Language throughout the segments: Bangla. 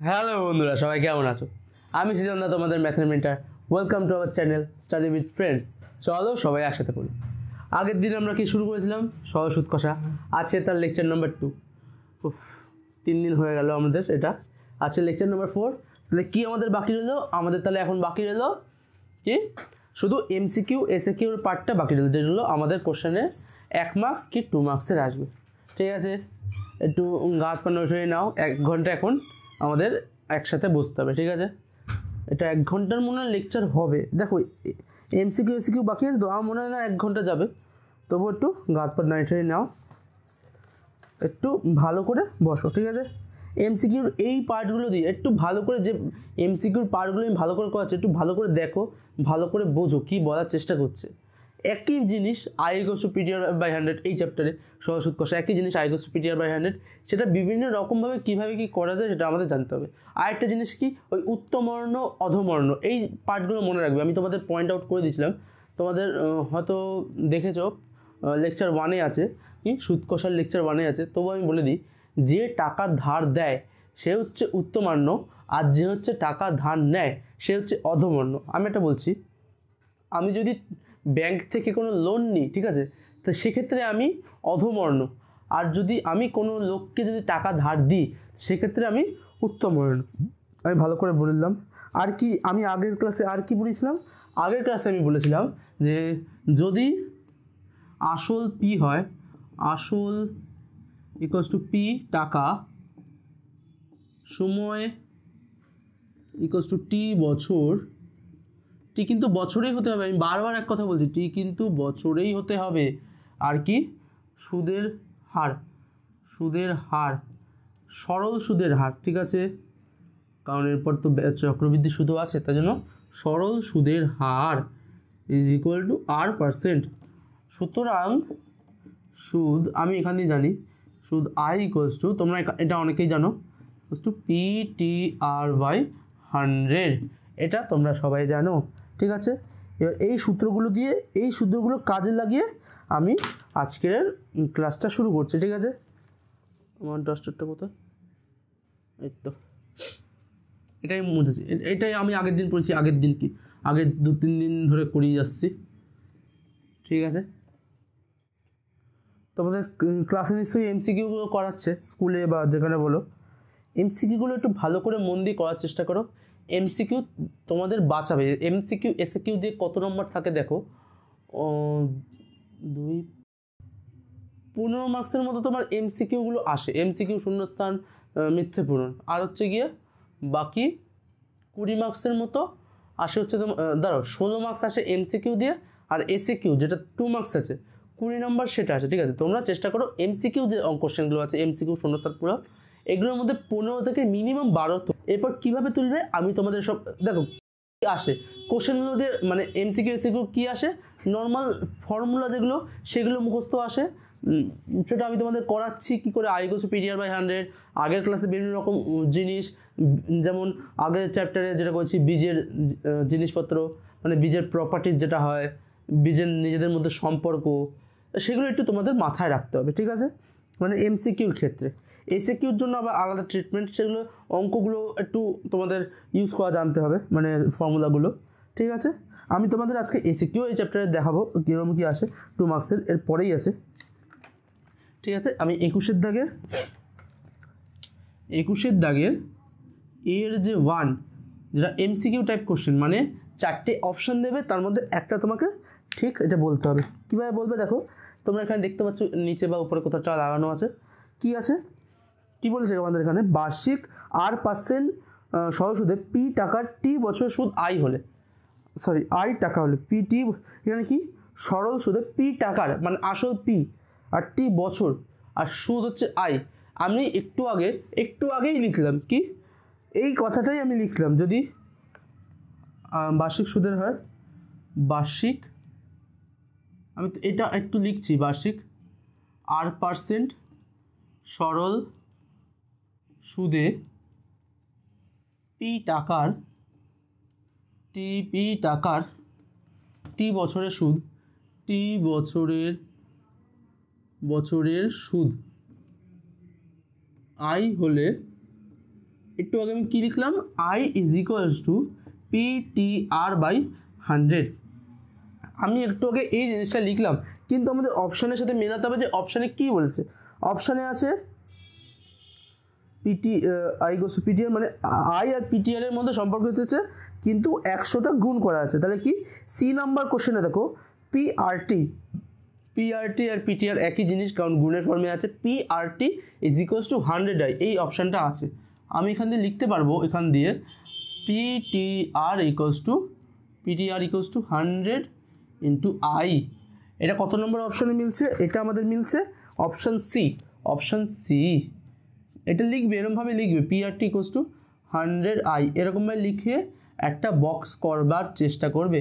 হ্যালো বন্ধুরা, সবাই কেমন আছো? আমি সৃজনদা, তোমাদের mathematical. Welcome to our channel study with friends. চলো সবাই একসাথে পড়ি। আগের দিন আমরা কি শুরু করেছিলাম? সহজ সুদ কষা। আছে তার লেকচার নাম্বার 2। 3 দিন হয়ে গেল আমাদের। এটা আছে লেকচার নাম্বার 4। তাহলে কি আমাদের বাকি রইলো? আমাদের তাহলে এখন বাকি রইলো কি, শুধু এমসিকিউ এসএকিউর পার্টটা বাকি রইলো, যেগুলো আমাদের কোশ্চেনে 1 মার্কস কি 2 মার্কসের আসবে। ঠিক আছে, একটু গাছ পানো সরিয়ে নাও। 1 ঘন্টা এখন আমাদের একসাথে বসতে হবে। ঠিক আছে, এটা 1 ঘন্টার মনে হয় লেকচার হবে। দেখো এমসিকিউ এসিকিউ বাকি আছে তো, আমার মনে হয় না 1 ঘন্টা যাবে। তবু একটু গাছ পানো সরিয়ে নাও, একটু ভালো করে বসো। ঠিক আছে, এমসিকিউর এই পার্টগুলো দিয়ে একটু ভালো করে, যে এমসিকিউর পার্টগুলো আমি ভালো করে করাচ্ছি, একটু ভালো করে দেখো, ভালো করে বোঝো কী বলার চেষ্টা করছে। একই জিনিস I equals to PTR by 100, এই চ্যাপ্টারে সহজ সুদ কষা। একই জিনিস I equals to PTR by 100, সেটা বিভিন্ন রকমভাবে কীভাবে কী করা যায় সেটা আমাদের জানতে হবে। আরেকটা জিনিস কি, ওই উত্তমবর্ণ অধমবর্ণ এই পার্টগুলো মনে রাখবে। আমি তোমাদের পয়েন্ট আউট করে দিয়েছিলাম, তোমাদের হয়তো দেখেছো লেকচার 1-এ আছে, কি সুদ কষার লেকচার 1-এ আছে। তবু আমি বলে দিই, যে টাকা ধার দেয় সে হচ্ছে উত্তমবর্ণ, আর যে হচ্ছে টাকা ধার নেয় সে হচ্ছে অধমবর্ণ। আমি একটা বলছি, আমি যদি ব্যাংক থেকে কোনো লোন নিই, ঠিক আছে, তো সেক্ষেত্রে আমি অধমবর্ণ। আর যদি আমি কোনো লোককে যদি টাকা ধার দিই, সেক্ষেত্রে আমি উত্তমবর্ণ। আমি ভালো করে বললাম। আর কি আমি আগের ক্লাসে আর কি বলেছিলাম? আগের ক্লাসে আমি বলেছিলাম যে যদি আসল পি হয়, আসল ইকুয়ালস টু পি টাকা, সময় ইকুয়ালস টু টি বছর, টি কিন্তু বছরেই হতে হবে। আমি বারবার এক কথা বলছি, টি কিন্তু বছরেই হতে হবে। আর কি, সুদের হার, সুদের হার, সরল সুদের হার। ঠিক আছে, কারণ এরপর তো চক্রবৃদ্ধি সুদও আছে, তাই জন্য সরল সুদের her is equal two R%। সুতরাং সুদ আমি এখান দিয়ে জানি, সুদ আই ইকুয়ালস টু, তোমরা এটা অনেকেই জানো, ইকুয়ালস টু PTR বাই 100। এটা তোমরা সবাই জানো। ঠিক আছে, এবার এই সূত্রগুলো কাজে লাগিয়ে আমি আজকের ক্লাসটা শুরু করছি। ঠিক আছে, আমার ডাস্টারটা কোথায়? এই তো, এটাই মুছেছি। এটাই আমি আগের দিন পড়েছি, আগের দিন কি আগের 2-3 দিন ধরে করিয়ে যাচ্ছি। ঠিক আছে, তোমাদের ক্লাসে নিশ্চয়ই এমসিকিউগুলো করাচ্ছে, স্কুলে বা যেখানে বলো। এমসিকিউগুলো একটু ভালো করে মন দিয়ে করার চেষ্টা করো। এমসিকিউ তোমাদের বাঁচাবে। এমসিকিউ এসিকিউ দিয়ে কত নম্বর থাকে দেখো, 15 মার্কসের মতো তোমার এমসিকিউগুলো আসে। এমসিকিউ শূন্যস্থান, মিথ্যে পূরণ, আর হচ্ছে গিয়ে বাকি 20 মার্কসের মতো আসে হচ্ছে তোমার, দাঁড়াও, 16 মার্কস আসে এমসিকিউ দিয়ে, আর এসিকিউ যেটা 2 মার্কস আছে 20 নম্বর সেটা আছে। ঠিক আছে, তোমরা চেষ্টা করো এমসিকিউ যে কোশ্চেনগুলো আছে, এমসিকিউ শূন্যস্থান পূরণ, এগুলোর মধ্যে 15 থেকে মিনিমাম 12। এরপর কীভাবে তুলবে আমি তোমাদের সব দেখো আসে কোশ্চেনগুলো দিয়ে, মানে এমসিকিউ এসিকিউ কী আসে, নর্মাল ফর্মুলা যেগুলো সেগুলো মুখস্থ আসে। সেটা আমি তোমাদের করাচ্ছি কী করে, I equals to PTR by 100। আগের ক্লাসে বিভিন্ন রকম জিনিস, যেমন আগের চ্যাপ্টারে যেটা করেছি বীজের জিনিসপত্র, মানে বীজের প্রপার্টিজ যেটা হয়, বীজের নিজেদের মধ্যে সম্পর্ক, সেগুলো একটু তোমাদের মাথায় রাখতে হবে। ঠিক আছে, মানে এমসিকিউর ক্ষেত্রে। এসিকিউর জন্য আবার আলাদা ট্রিটমেন্ট, সেগুলো অঙ্কগুলো একটু তোমাদের ইউজ করা জানতে হবে, মানে ফর্মুলাগুলো। ঠিক আছে, আমি তোমাদের আজকে এসিকিউ এই চ্যাপ্টারে দেখাবো কীরকম কী আসে, 2 মার্কসের, এর পরেই আছে। ঠিক আছে, আমি 21-এর দাগের এর যে 1, যেটা এমসিকিউ টাইপ কোশ্চেন, মানে 4টে অপশান দেবে, তার মধ্যে একটা তোমাকে ঠিক এটা বলতে হবে। কীভাবে বলবে দেখো, তোমরা এখানে দেখতে পাচ্ছ নিচে বা উপরে কোথাও লাগানো আছে। কি আছে, কি বলেছে আমাদের এখানে, বার্ষিক R% সরল সুদে পি টাকার টি বছরের সুদ আই হলে, সরি আই টাকা হলে পি টি, এখানে কি সরল সুদে পি টাকার মানে আসল পি, আর টি বছর, আর সুদ হচ্ছে আই। আমি একটু আগেই লিখলাম কি, এই কথাটাই আমি লিখলাম, যদি বার্ষিক সুদের হয়, বার্ষিক, আমি এটা একটু লিখছি, বার্ষিক R% সরল সুদে পি টাকার টি বছরের সুদ, টি বছরের সুদ আই হলে একটু আগে আমি কী লিখলাম, I is equals two PTR/100। আমি একটু আগে এই জিনিসটা লিখলাম, কিন্তু আমাদের অপশানের সাথে মেলাতে হবে যে অপশানে কী বলেছে। অপশানে আছে আই ইকুয়ালস টু PTR, মানে আই আর PTR এর মধ্যে সম্পর্ক হচ্ছে, কিন্তু 100টা গুণ করা আছে। তাহলে কি সি নাম্বার কোশ্চেনে দেখো পিআরটি আর PTR একই জিনিস, কারণ গুণের ফর্মে আছে। PRT is equals to 100i, এই অপশানটা আছে। আমি এখান দিয়ে লিখতে পারবো, এখান দিয়ে PTR equals to 100 into I. এটা কত নম্বর অপশানে মিলছে? এটা আমাদের মিলছে অপশান সি। এটা লিখবে, এরকমভাবে লিখবে PRT ইকুয়ালস টু 100i, এরকমভাবে লিখে একটা বক্স করবার চেষ্টা করবে।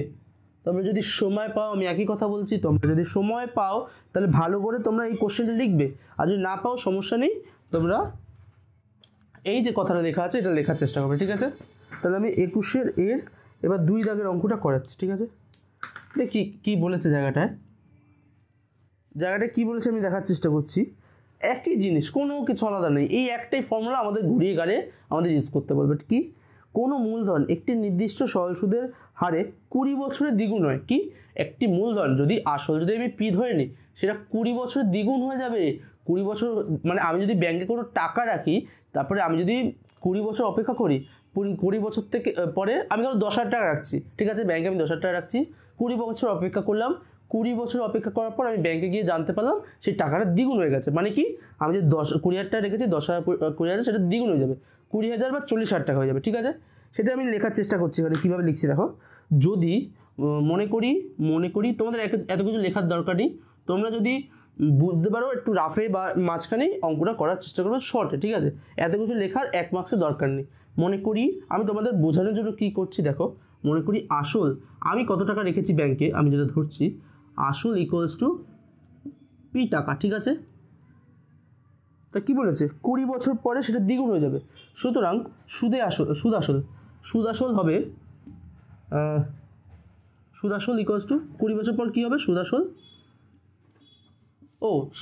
তোমরা যদি সময় পাও, আমি একই কথা বলছি, তোমরা যদি সময় পাও তাহলে ভালো করে তোমরা এই কোশ্চেনটা লিখবে, আর যদি না পাও সমস্যা নেই, তোমরা এই যে কথাটা লেখা আছে এটা লেখার চেষ্টা করবে, ঠিক আছে? তাহলে আমি 21-এর এবার 2 দাগের অঙ্কটা করাচ্ছি, ঠিক আছে? দেখি কী বলেছে জায়গাটায় কী বলেছে আমি দেখার চেষ্টা করছি। একই জিনিস, কোনো কিছু আলাদা নেই, এই একটাই ফর্মুলা আমাদের ঘুরিয়ে গাড়ে আমাদের ইউজ করতে বলবে। কি? কোনো মূলধন একটি নির্দিষ্ট সরল সুদের হারে 20 বছরের দ্বিগুণ হয়। কি? একটি মূলধন যদি আসল যদি আমি পি ধরে নিই, সেটা 20 বছরের দ্বিগুণ হয়ে যাবে। 20 বছর মানে আমি যদি ব্যাংকে কোনো টাকা রাখি, তারপরে আমি যদি 20 বছর অপেক্ষা করি, 20 বছর থেকে পরে আমি ধরো 10,000 টাকা রাখছি, ঠিক আছে? ব্যাংকে আমি 10,000 টাকা রাখছি, 20 বছর অপেক্ষা করলাম, 20 বছর অপেক্ষা করার পর আমি ব্যাংকে গিয়ে জানতে পারলাম সেই টাকাটা দ্বিগুণ হয়ে গেছে। মানে কি? আমি যে 20,000 টাকা রেখেছি, 20,000 সেটা দ্বিগুণ হয়ে যাবে, 20,000 বা 40,000 টাকা হয়ে যাবে, ঠিক আছে? সেটা আমি লেখার চেষ্টা করছি। এখানে কীভাবে লিখছি দেখো, যদি মনে করি তোমাদের এত কিছু লেখার দরকার নেই, তোমরা যদি বুঝতে পারো একটু রাফে বা মাঝখানেই অঙ্কটা করার চেষ্টা করবে শর্টে, ঠিক আছে? এত কিছু লেখার 1 মার্কসের দরকার নেই। মনে করি আমি তোমাদের বোঝানোর জন্য কী করছি দেখো, মনে করি আসল আমি কত টাকা রেখেছি ব্যাংকে, আমি যেটা ধরছি আসল ইকুয়ালস টু পি টাকা, ঠিক আছে? তা কী বলেছে? 20 বছর পরে সেটা দ্বিগুণ হয়ে যাবে। সুতরাং সুদ আসল হবে সুদ আসল ইকুয়ালস টু 20 বছর পর কী হবে? সুদ আসল,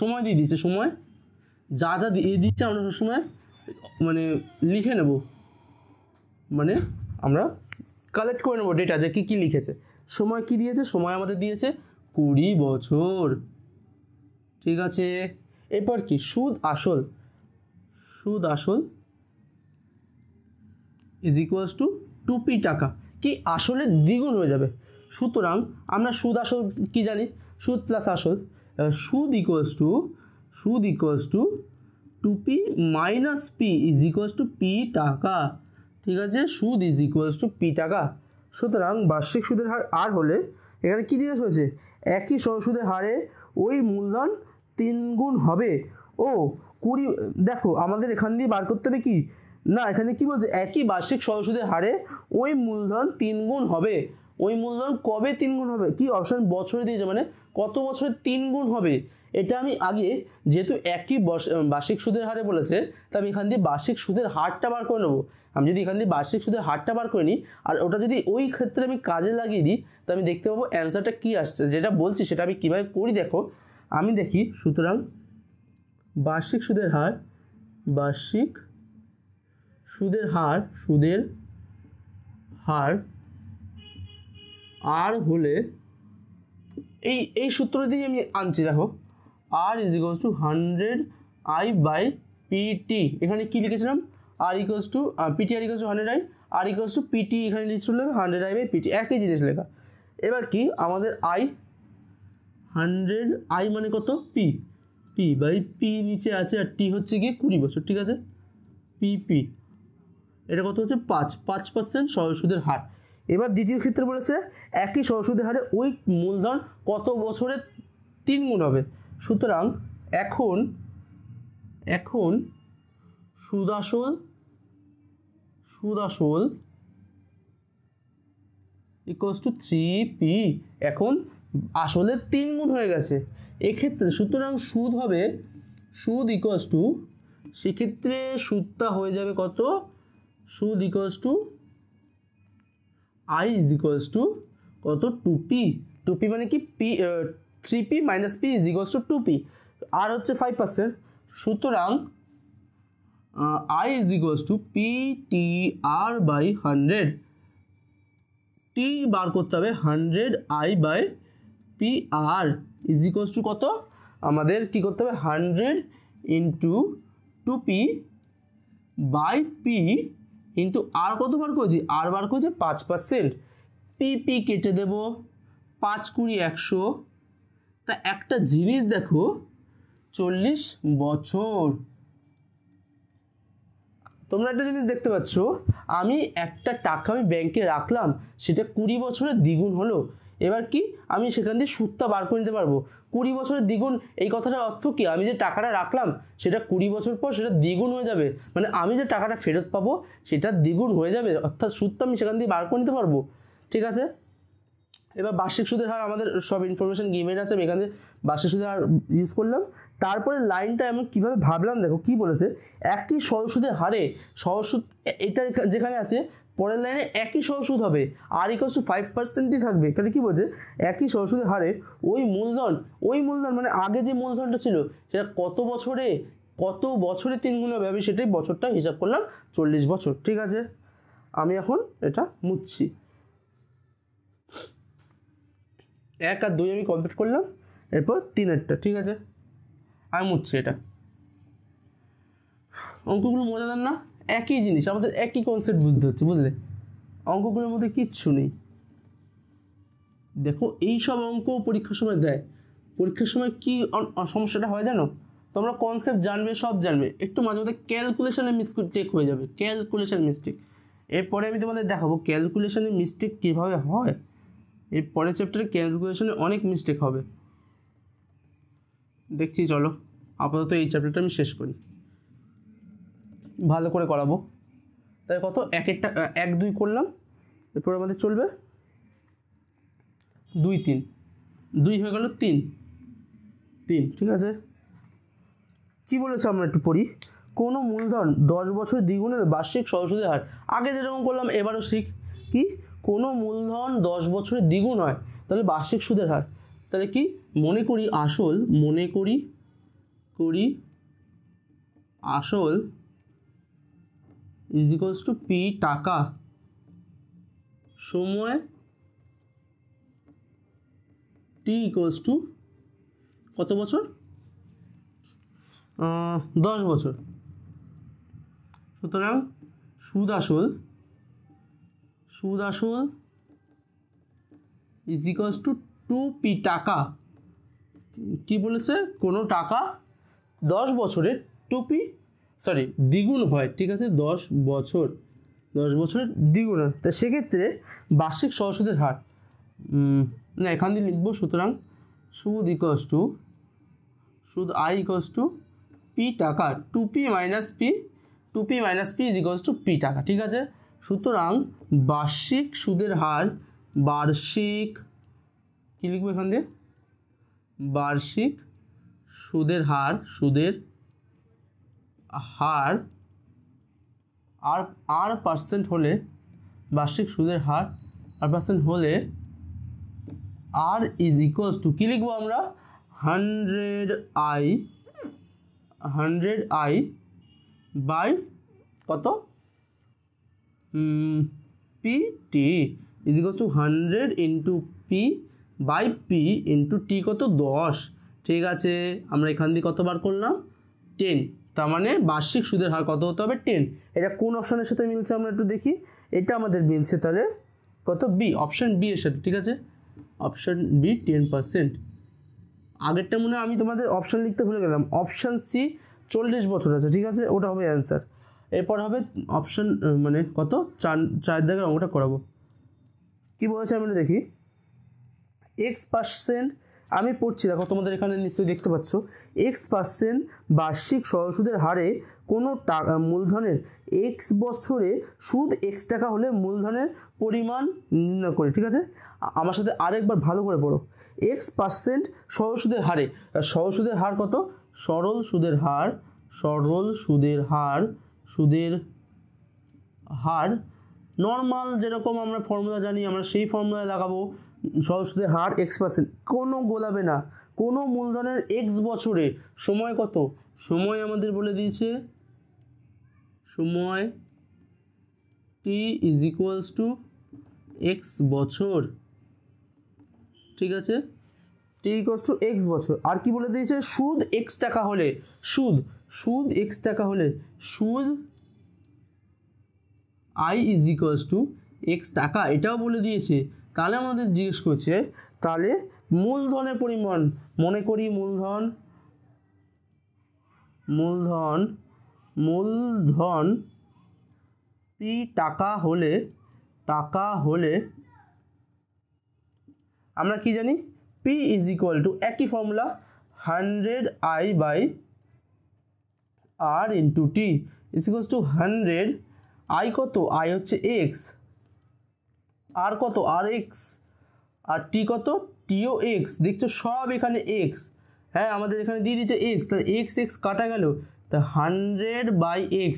সময় দিয়ে দিচ্ছে, সময় যা দিয়ে দিচ্ছে আমরা সবসময় মানে লিখে নেব, মানে আমরা কালেক্ট করে নেবো ডেটা যে কী লিখেছে। সময় কি দিয়েছে? সময় আমাদের দিয়েছে 20 বছর, ঠিক আছে? এরপর কি? সুদ আসল ইজ ইকুয়ালস টু 2p টাকা, কি আসলের দ্বিগুণ হয়ে যাবে। সুতরাং আমরা সুদ আসল কি জানি? সুদ প্লাস আসল, সুদ equals to 2p minus p is equals two p টাকা, ঠিক আছে? সুদ ইজ ইকুয়ালস টু p টাকা। সুতরাং বার্ষিক সুদের হার আর হলে এখানে কী জিজ্ঞেস হয়েছে? একই সরল সুদের হারে ওই মূলধন 3 গুণ হবে। 20 দেখো আমাদের এখান দিয়ে বার করতে হবে কি না, এখানে কি বলছে? একই বার্ষিক সরল সুদের হারে ওই মূলধন 3 গুণ হবে। ওই মূলধন কবে 3 গুণ হবে? কি অপশান বছরে দিয়েছে, মানে কত বছরে 3 গুণ হবে। এটা আমি আগে যেহেতু একই বার্ষিক সুদের হারে বলেছে, তা আমি এখান দিয়ে বার্ষিক সুদের হারটা বার করে নেবো। আমি যদি এখান দিয়ে বার্ষিক সুদের হারটা বার করে নিই, আর ওটা যদি ওই ক্ষেত্রে আমি কাজে লাগিয়ে দিই, তো আমি দেখতে পাবো অ্যান্সারটা কী আসছে। যেটা বলছি সেটা আমি কীভাবে করি দেখো, আমি দেখি। সুতরাং বার্ষিক সুদের হার আর হলে এই সূত্র দিয়ে আমি আনছি দেখো, আর ইজ ইকুয়ালস টু 100i/pt। এখানে কি লিখেছিলাম? আর equals to PTR equals to 100i, আর ইকুয়ালস টু PT, এখানে লিখছিল 100i/pt, একই জিনিস লেখা। এবার কি আমাদের 100i মানে কত? p নিচে আছে, আর t হচ্ছে গিয়ে 20 বছর, ঠিক আছে? PP এটা কত হচ্ছে? 5% সরল সুদের হার। এবার দ্বিতীয় ক্ষেত্রে বলেছে একই সরল সুদের হারে ওই মূলধন কত বছরে 3 গুণ হবে। সুতরাং এখন সুদ আসল ইকুয়ালস টু 3p, এখন আসলে 3 গুণ হয়ে গেছে এক্ষেত্রে। সুতরাং সুদ ইকুয়ালস টু, সেক্ষেত্রে সুদটা হয়ে যাবে কত? সুদ equals to i is equals to কত? 2p মানে কি? 3p minus p is equals to 2p, আর হচ্ছে 5%। সুতরাং I is equals to P T R by 100, T বার করতে হবে 100 I by P R is equals to কত, আমাদের কী করতে হবে 100 into 2p by P into R কত বার করেছি, আর বার করেছি 5%, পি কেটে দেব 5 20 100, তা একটা জিনিস দেখো 40 বছর। তোমরা একটা জিনিস দেখতে পাচ্ছ, আমি একটা টাকা আমি ব্যাংকে রাখলাম, সেটা 20 বছরের দ্বিগুণ হলো। এবার কি আমি সেখান দিয়ে সুদটা বার করে নিতে পারবো। 20 বছরের দ্বিগুণ এই কথাটার অর্থ কি, আমি যে টাকাটা রাখলাম সেটা 20 বছর পর সেটা দ্বিগুণ হয়ে যাবে, মানে আমি যে টাকাটা ফেরত পাবো সেটা দ্বিগুণ হয়ে যাবে, অর্থাৎ সুদটা আমি সেখান দিয়ে বার করে নিতে পারবো। ঠিক আছে, এবার বার্ষিক সুদের হার আমাদের সব ইনফরমেশন গিভেন আছে, আমি এখানে বার্ষিক সুদের হার ইউজ করলাম। তারপরে লাইনটা আমি কীভাবে ভাবলাম, দেখো কি বলেছে, একই সহজ সুদের হারে সহজ সুদ, এটা যেখানে আছে পরের লাইনে একই সহজ সুদ হবে, আর ইকুয়ালস টু 5%ই থাকবে। এখানে কী বলছে, একই সহজ সুদের হারে ওই মূলধন মানে আগে যে মূলধনটা ছিল সেটা কত বছরে 3 গুণ হবে, আমি সেটাই বছরটা হিসাব করলাম 40 বছর। ঠিক আছে, আমি এখন এটা মুছছি, 1 আর 2 আমি কমপ্লিট করলাম, এরপর 3-এরটা। ঠিক আছে, আমি মুছছি এটা। অঙ্কগুলো মজাদার না, একই জিনিস, আমাদের একই কনসেপ্ট বুঝতে হচ্ছে, বুঝলে, অঙ্কগুলোর মধ্যে কিচ্ছু নেই। দেখো এই সব অঙ্ক পরীক্ষার সময় দেয়, পরীক্ষার সময় কি সমস্যাটা হয় জানো, তোমরা কনসেপ্ট জানবে, সব জানবে, একটু মাঝে মধ্যে ক্যালকুলেশনের মিস্টেক হয়ে যাবে, ক্যালকুলেশন মিস্টেক। এরপরে আমি তোমাদের দেখাবো ক্যালকুলেশনের মিস্টেক কীভাবে হয়, এর পরের চ্যাপ্টারে ক্যালকুলেশনে অনেক মিস্টেক হবে, দেখছি। চলো আপাতত এই চ্যাপ্টারটা আমি শেষ করি, ভালো করে করাবো। তাই কত 1 2 করলাম, এরপর আমাদের চলবে 2 3, 2 হয়ে গেল 3। ঠিক আছে, কি বলেছে আমরা একটু পড়ি। কোনো মূলধন 10 বছর দ্বিগুণের বার্ষিক সহজ সুদের হার, আগে যেরকম করলাম এবারও শিখ, কি কোনো মূলধন 10 বছরের দ্বিগুণ হয় তাহলে বার্ষিক সুদের হার, তাহলে কি মনে করি আসল ইজ ইকুয়ালস টু পি টাকা সময় টি ইকুয়ালস টু কত বছর, 10 বছর। সুতরাং সুদ আসল ইজ ইকুয়ালস টু 2p টাকা, কি বলেছে, কোনো টাকা 10 বছরের 2p দ্বিগুণ হয়। ঠিক আছে, 10 বছরের দ্বিগুণ হয়, তা সেক্ষেত্রে বার্ষিক সহজ সুদের হার না এখান দিয়ে লিখবো। সুতরাং সুদ আই ইকুয়ালস টু পি টাকা, 2p minus P is equals to P টাকা। ঠিক আছে, সুতরাং বার্ষিক সুদের হার, কি লিখবো এখান দিয়ে, বার্ষিক সুদের হার আর পার্সেন্ট হলে, বার্ষিক সুদের হার আর পার্সেন্ট হলে আর ইজ ইকুয়ালস টু কী লিখবো আমরা, 100i বাই কত, PT is equals to 100 into P by P into T কত 10। ঠিক আছে, আমরা এখান দিয়ে কত বার করলাম 10, তার মানে বার্ষিক সুদের হার কত হতে হবে 10। এটা কোন অপশানের সাথে মিলছে আমরা একটু দেখি, এটা আমাদের মিলছে তাহলে কত, বি, অপশান বি এর সাথে। ঠিক আছে, অপশান বি 10%। আগেরটা মনে হয় আমি তোমাদের অপশান লিখতে ভুলে গেলাম, অপশান সি 40 বছর আছে। ঠিক আছে, ওটা হবে অ্যান্সার। এরপর হবে অপশান মানে কত, 4 দাগের অঙ্কটা করাবো। কি বলেছে আমি দেখি, X% আমি পড়ছি, দেখো তোমাদের এখানে নিশ্চয়ই দেখতে পাচ্ছ, X% বার্ষিক সহজ সুদের হারে কোনো মূলধনের X বছরে সুদ X টাকা হলে মূলধনের পরিমাণ নির্ণয় করি। ঠিক আছে, আমার সাথে আরেকবার ভালো করে পড়ো, X% সহজ সুদের হারে, সহজ সুদের হার কত, সরল সুদের হার নর্মাল যেরকম আমরা ফর্মুলা জানি, আমরা সেই ফর্মুলা লাগাবো। সহজ সুদের হার X%, কোনো গোলাবে না, কোনো মূলধনের X বছরে সময় কত, সময় আমাদের বলে দিয়েছে সময় টি ইজ ইকুয়ালস টু এক্স বছর, ঠিক আছে, টি ইকুয়ালস টু এক্স বছর। আর কি বলে দিয়েছে, সুদ এক্স টাকা হলে, সুদ এক্স টাকা হলে সুদ I is equals two x টাকা, এটাও বলে দিয়েছে। তাহলে আমাদের জিজ্ঞেস করছে তাহলে মূলধনের পরিমাণ, মনে করি মূলধন পি টাকা হলে আমরা কি জানি, পি ইজ ইকুয়াল টু একই formula 100I by R into T is equals to 100, I কত, আই হচ্ছে এক্স, আর কত আর এক্স, আর টি কত, টিও এক্স, দেখছো সব এখানে এক্স, হ্যাঁ আমাদের এখানে দিয়ে দিচ্ছে এক্স, তাহলে এক্স এক্স কাটা গেল, তা 100/x,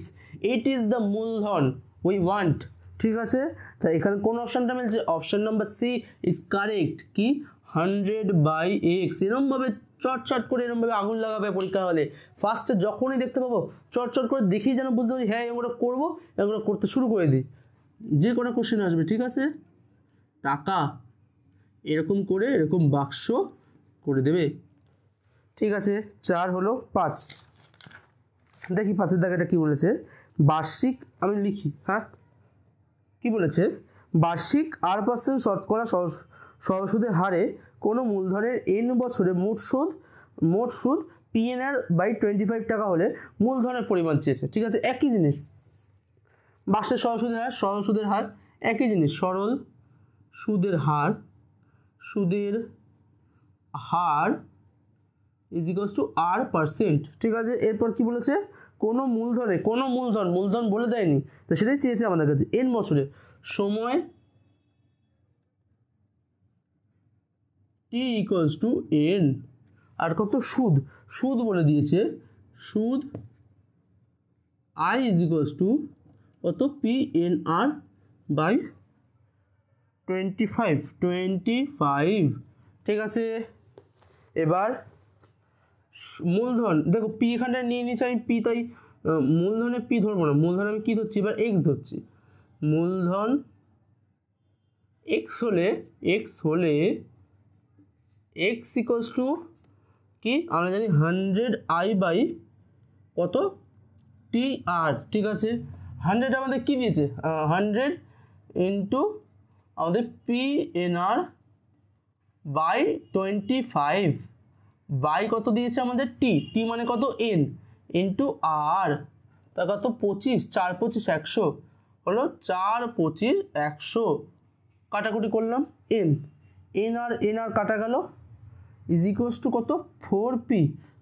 ইট ইজ দ্য মূলধন উই ওয়ান্ট, ঠিক আছে। তা এখানে কোন অপশানটা মিলছে, option number C is correct, কি 100/x। এরমভাবে চটচট করে এরমভাবে আগুন লাগাবে পরীক্ষা হলে, ফার্স্টে যখনই দেখতে পাবো চটচট করে দেখি যেন বুঝতে পারি হ্যাঁ এগুলো করবো, এগুলো করতে শুরু করে দিই, যে কোনো কোশ্চেন আসবে, ঠিক আছে। টাকা এরকম করে এরকম বাক্স করে দেবে, ঠিক আছে। 4 হলো 5, দেখি 5-এর দাগেটা কি বলেছে, বার্ষিক, আমি লিখি, হ্যাঁ কি বলেছে, বার্ষিক R% শতকরা সরলসুদের হারে কোনো মূলধনের n বছরে মোট সুদ PNR/25 টাকা হলে মূলধনের পরিমাণ চেয়েছে, ঠিক আছে। একই জিনিস, বার্ষিক সরল সুদের হার একই জিনিস, সরল সুদের her is equals two R%, ঠিক আছে। এরপর কি বলেছে, কোনো মূলধন বলে দেয়নি, তো সেটাই চেয়েছে আমাদের কাছে, n বছরে সময় t ইকুয়ালস টু n, আর কত সুদ বলে দিয়েছে, সুদ i ইজ ইকুয়ালস টু কত PNR/25, ঠিক আছে। এবার মূলধন, দেখো পি এখানটা নিয়ে নিচ্ছি আমি, পি, তাই মূলধনে পি ধরবো না, মূলধন আমি কি ধরছি, এবার এক্স ধরছি। মূলধন এক্স হলে এক্স ইকুয়ালস টু কি আমরা জানি 100I বাই কত TR, ঠিক আছে। 100 আমাদের কি দিয়েছে, 100 ইন্টু আমাদের PNR/25 বাই কত দিয়েছে আমাদের টি মানে কত n ইন্টু আর, তা কত 25, 4 25 100 হলো, 4 25 100, কাটাকুটি করলাম n আর কাটা গেল ইজ ইকুয়ালস টু কত 4p।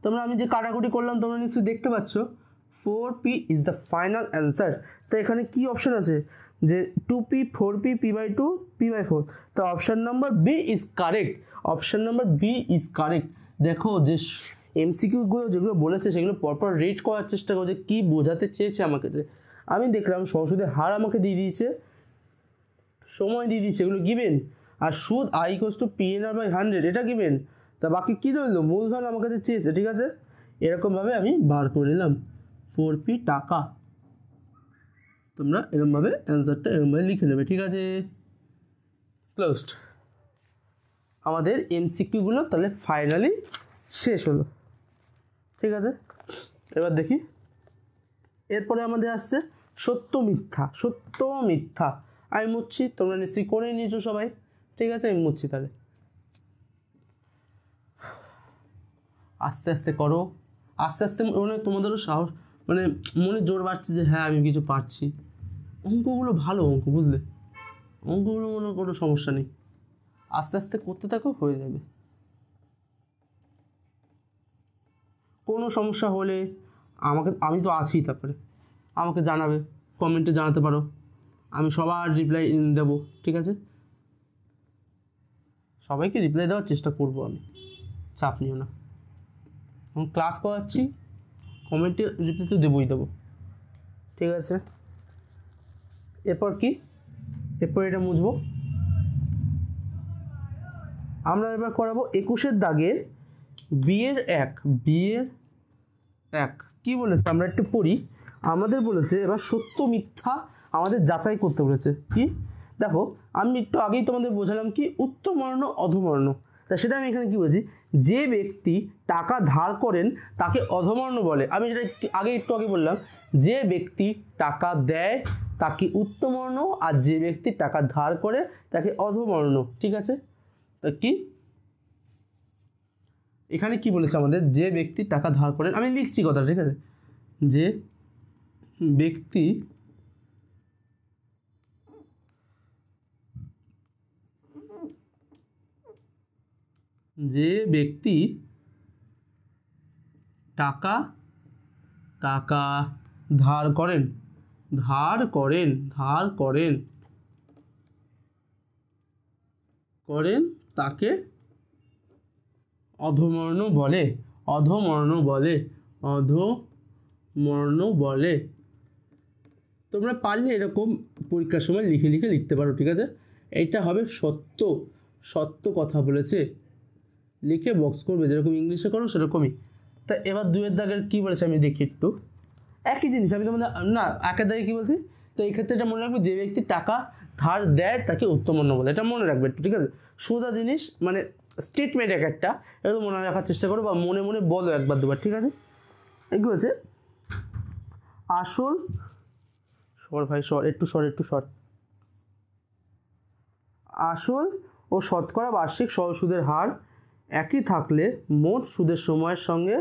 তোমরা আমি যে কাটাকুটি করলাম তোমরা নিশ্চয়ই দেখতে পাচ্ছ, 4p is the final answer. তো এখানে কি অপশান আছে, যে 2p 4p p/2 p/4, তো option number B is correct, দেখো যে এমসিকিউগুলো যেগুলো বলেছে সেগুলো পরপর রিড করার চেষ্টা করছে, কি বোঝাতে চেয়েছে আমাকে। যে আমি দেখলাম সরলসুদের হার আমাকে দিয়ে দিয়েছে, সময় দিয়ে দিয়েছে, এগুলো গিভেন, আর সুদ i ইকুয়ালস টু PNR/100 এটা গিভেন, তা বাকি কী রইলো, মূলধন আমার কাছে চেয়েছে, ঠিক আছে। এরকমভাবে আমি বার করে নিলাম 4p টাকা, তোমরা এরকমভাবে অ্যান্সারটা এরকমভাবে লিখে নেবে, ঠিক আছে। ক্লোজড, আমাদের এমসিকিউগুলো তাহলে ফাইনালি শেষ হলো, ঠিক আছে। এবার দেখি, এরপরে আমাদের আসছে সত্য মিথ্যা। আমি মুছছি, তোমরা নিশ্চয়ই করে নিয়েছো সবাই, ঠিক আছে। আমি মুছছি, তাহলে আস্তে আস্তে করো, আস্তে আস্তে মনে তোমাদেরও সাহস, মানে মনে জোর বাড়ছে যে হ্যাঁ আমি কিছু পারছি। অঙ্কগুলো ভালো অঙ্ক, বুঝলে, অঙ্কগুলো মনে কোনো সমস্যা নেই, আস্তে আস্তে করতে থাকো, হয়ে যাবে। কোনো সমস্যা হলে আমি তো আছি, তারপরে আমাকে জানাবে, কমেন্টে জানাতে পারো, আমি সবার রিপ্লাই দেবো, ঠিক আছে। সবাইকে রিপ্লাই দেওয়ার চেষ্টা করবো আমি, চাপ নিও না। এখন ক্লাস করাচ্ছি, কমেন্টে রিপ্লাই তো দেবো, ঠিক আছে। এরপর কি, এরপর এটা মুছবো। আমরা এবার করাবো 21-এর দাগের বিয়ের এক কি বলেছে আমরা একটু পড়ি। আমাদের বলেছে এবার সত্য মিথ্যা আমাদের যাচাই করতে বলেছে। কি দেখো, আমি একটু আগেই তোমাদের বোঝালাম কি উত্তমবর্ণ অধমবর্ণ, তা সেটা আমি এখানে কি বলছি, যে ব্যক্তি টাকা ধার করেন তাকে অধমবর্ণ বলে। আমি যেটা একটু আগে বললাম, যে ব্যক্তি টাকা দেয় তাকে উত্তমবর্ণ, আর যে ব্যক্তি টাকা ধার করে তাকে অধমবর্ণ। ঠিক আছে, তা কি এখানে কি বলেছে আমাদের, যে ব্যক্তি টাকা ধার করেন, আমি লিখছি কথা, ঠিক আছে, যে ব্যক্তি টাকা ধার করেন তাকে অধমবর্ণ বলে। তোমরা পারলে এরকম পরীক্ষার সময় লিখতে পারো। ঠিক আছে, এইটা হবে সত্য কথা বলেছে, লিখে বক্স করবে, যেরকম ইংলিশে করো সেরকমই। তা এবার 2 দাগের কী বলেছে আমি দেখি একটু, একই জিনিস আমি তোমাদের না 1 দাগে কী বলছি। তো এই ক্ষেত্রে এটা মনে রাখবে, যে ব্যক্তি টাকা ধার দেয় তাকে উত্তমবর্ণ বলে, এটা মনে রাখবে একটু। ঠিক আছে, সোজা জিনিস, মানে স্টেটমেন্ট একটা একটু মনে রাখার চেষ্টা করো বা মনে মনে বলো 1 বার 2 বার। ঠিক আছে, এই কী বলছে, আসল আসল ও শতকরা বার্ষিক সহজ সুদের হার একই থাকলে মোট সুদের সময়ের সঙ্গে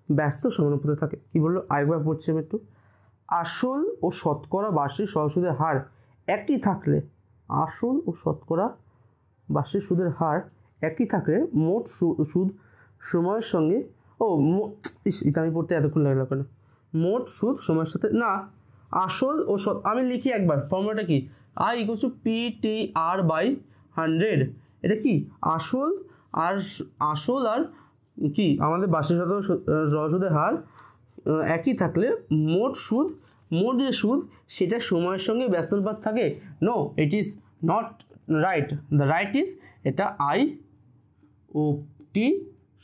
ব্যস্ত সমানুপাতে থাকে। কি বললো আরেকবার পড়ছি আমি একটু, আসল ও শতকরা বার্ষিক সহজ সুদের হার একই থাকলে, আসল ও শতকরা বার্ষিক সুদের হার একই থাকলে মোট সুদ সময়ের সঙ্গে এটা আমি পড়তে এতক্ষণ লাগলো কেন, মোট সুদ সময়ের সাথে না, আসল ও আমি লিখি একবার, ফর্মুলাটা কি, I = PTR/100। এটা কি আসল আর কি আমাদের বার্ষিক সুদের হার একই থাকলে মোট যে সুদ সেটা সময়ের সঙ্গে ব্যস্ত অনুপাত থাকে। No, it is not right, the right is এটা I/O/T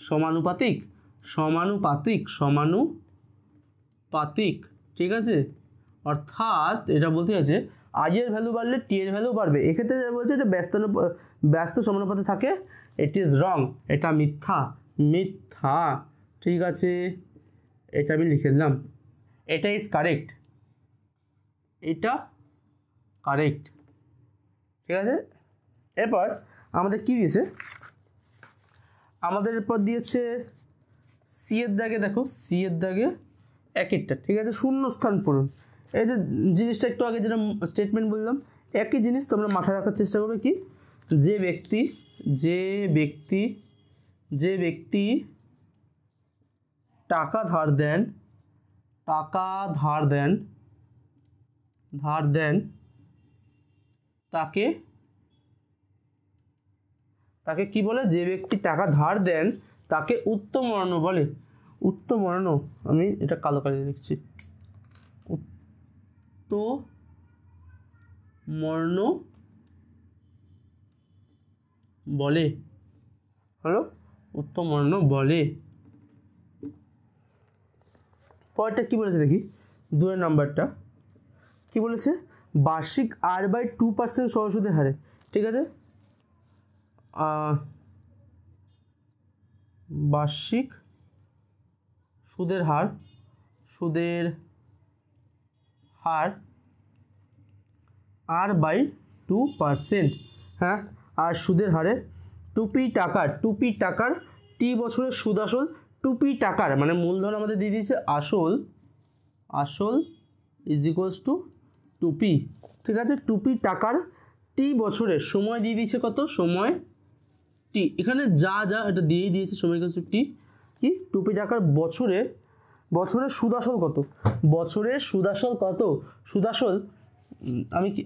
সমানুপাতিক। ঠিক আছে, অর্থাৎ এটা বলতে আছে I এর ভ্যালু বাড়লে T এর ভ্যালু বাড়বে। এক্ষেত্রে বলছে এটা ব্যস্ত সমানুপাতে থাকে, ইট ইজ রং, এটা মিথ্যা। ঠিক আছে, এটা আমি লিখে দিলাম, এটা ইজ কারেক্ট, ঠিক আছে। এরপর আমাদের কি দিয়েছে, আমাদের এরপর দিয়েছে সি এর দাগে, দেখো সি এর দাগে একটা, ঠিক আছে, শূন্যস্থান পূরণ। এই যে জিনিসটা একটু আগে যেটা স্টেটমেন্ট বললাম, একই জিনিস তোমরা মাথায় রাখার চেষ্টা করবে। কি, যে ব্যক্তি টাকা ধার দেন তাকে কি বলে, যে ব্যক্তি টাকা ধার দেন তাকে উত্তমবর্ণ বলে। উত্তমবর্ণ, আমি এটা কালো কালিতে লিখছি, উত্তমবর্ণ বলে, হলো উত্তমবর্ণ বলে। পরেরটা কি বলেছে দেখি, 2 নম্বরটা কি বলেছে, বার্ষিক R/2% সহজ সুদের হারে। ঠিক আছে, বার্ষিক সুদের হার R/2%, হ্যাঁ, আর সুদের হারে 2p টাকার টি বছরের সুদ আসল 2p টাকার, মানে মূলধন আমাদের দিয়ে দিয়েছে আসল = 2p। ঠিক আছে, 2p টাকার টি বছরের সময় দিয়ে দিয়েছে কত, সময় টি, এখানে যা এটা দিয়েই দিয়েছে, সময় = টি। কি 2p টাকার বছরের সুদ আসল কত, সুদ আসল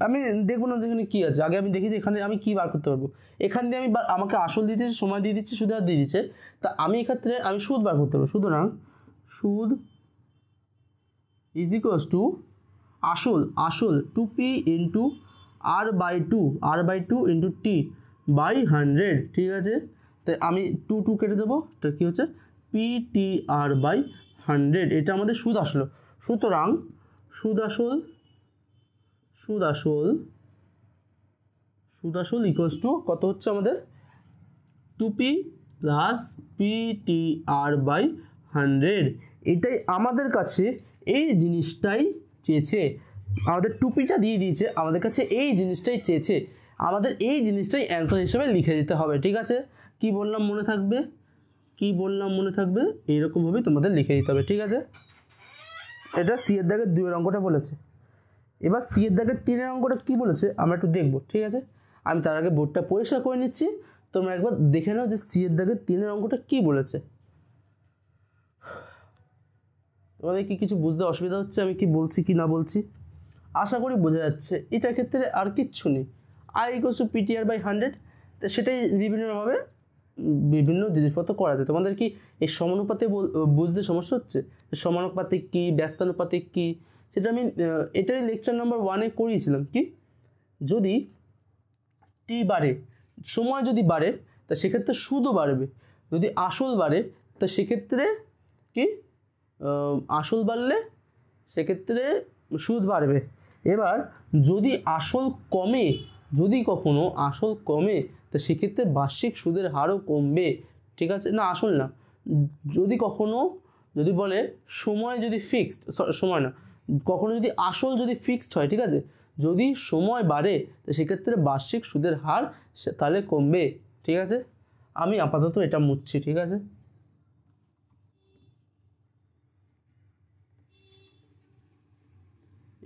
আমি দেখবো না যেখানে কি আছে, আগে আমি দেখি যে এখানে আমি কি বার করতে পারবো। এখান দিয়ে আমাকে আসল দিয়ে দিচ্ছে, সময় দিয়ে দিচ্ছে, সুদ আর দিয়ে দিচ্ছে, তা আমি এক্ষেত্রে আমি সুদ বার করতে পারবো। সুতরাং সুদ = আসল 2p × R/2 × T/100। ঠিক আছে, তাই আমি 2 কেটে দেবো, এটা কি হচ্ছে PTR/100, এটা আমাদের সুদ আসলো। সুতরাং সুদ আসল ইকুয়ালস টু কত হচ্ছে আমাদের 2p প্লাস PTR/100। এটাই আমাদের কাছে এই জিনিসটাই চেয়েছে, আমাদের টুপিটা দিয়ে দিয়েছে, আমাদের কাছে এই জিনিসটাই চেয়েছে, আমাদের এই জিনিসটাই অ্যান্সার হিসেবে লিখে দিতে হবে। ঠিক আছে, কি বললাম মনে থাকবে, এইরকমভাবেই তোমাদের লিখে দিতে হবে। ঠিক আছে, এটা সি এর দাগের 2 এর অঙ্কটা বলেছে। এবার সি এর দাগের 3 এর অঙ্কটা কী বলেছে আমরা একটু দেখব। ঠিক আছে, আমি তার আগে বোর্ডটা পরিষ্কার করে নিচ্ছি, তোমরা একবার দেখে নাও যে সি এর দাগের 3 এর অঙ্কটা কী বলেছে। তোমাদের কি কিছু বুঝতে অসুবিধা হচ্ছে আমি কি বলছি কি না বলছি? আশা করি বোঝা যাচ্ছে। এটার ক্ষেত্রে আর কিচ্ছু নেই, I = PTR/100। তো সেটাই বিভিন্নভাবে বিভিন্ন জিনিসপত্র করা যায়। তোমাদের কি এই সমানুপাতে বুঝতে সমস্যা হচ্ছে? সমানুপাতিক কী, ব্যস্তানুপাতিক কী, সেটা আমি এটাই লেকচার নাম্বার 1-এ করিয়েছিলাম। কি যদি টি বাড়ে, সময় যদি বাড়ে তা সেক্ষেত্রে সুদও বাড়বে, যদি আসল বাড়ে তা সেক্ষেত্রে কি আসল বাড়লে সেক্ষেত্রে সুদ বাড়বে। এবার যদি আসল কমে, যদি কখনো আসল কমে তা সেক্ষেত্রে বার্ষিক সুদের হারও কমবে। ঠিক আছে, না আসল না, যদি কখনো যদি বলে সময় যদি ফিক্সড, সময় না, কখনো যদি আসল যদি ফিক্সড হয়, ঠিক আছে, যদি সময় বাড়ে তো সেক্ষেত্রে বার্ষিক সুদের হার তাহলে কমবে। ঠিক আছে, আমি আপাতত এটা মুছছি। ঠিক আছে,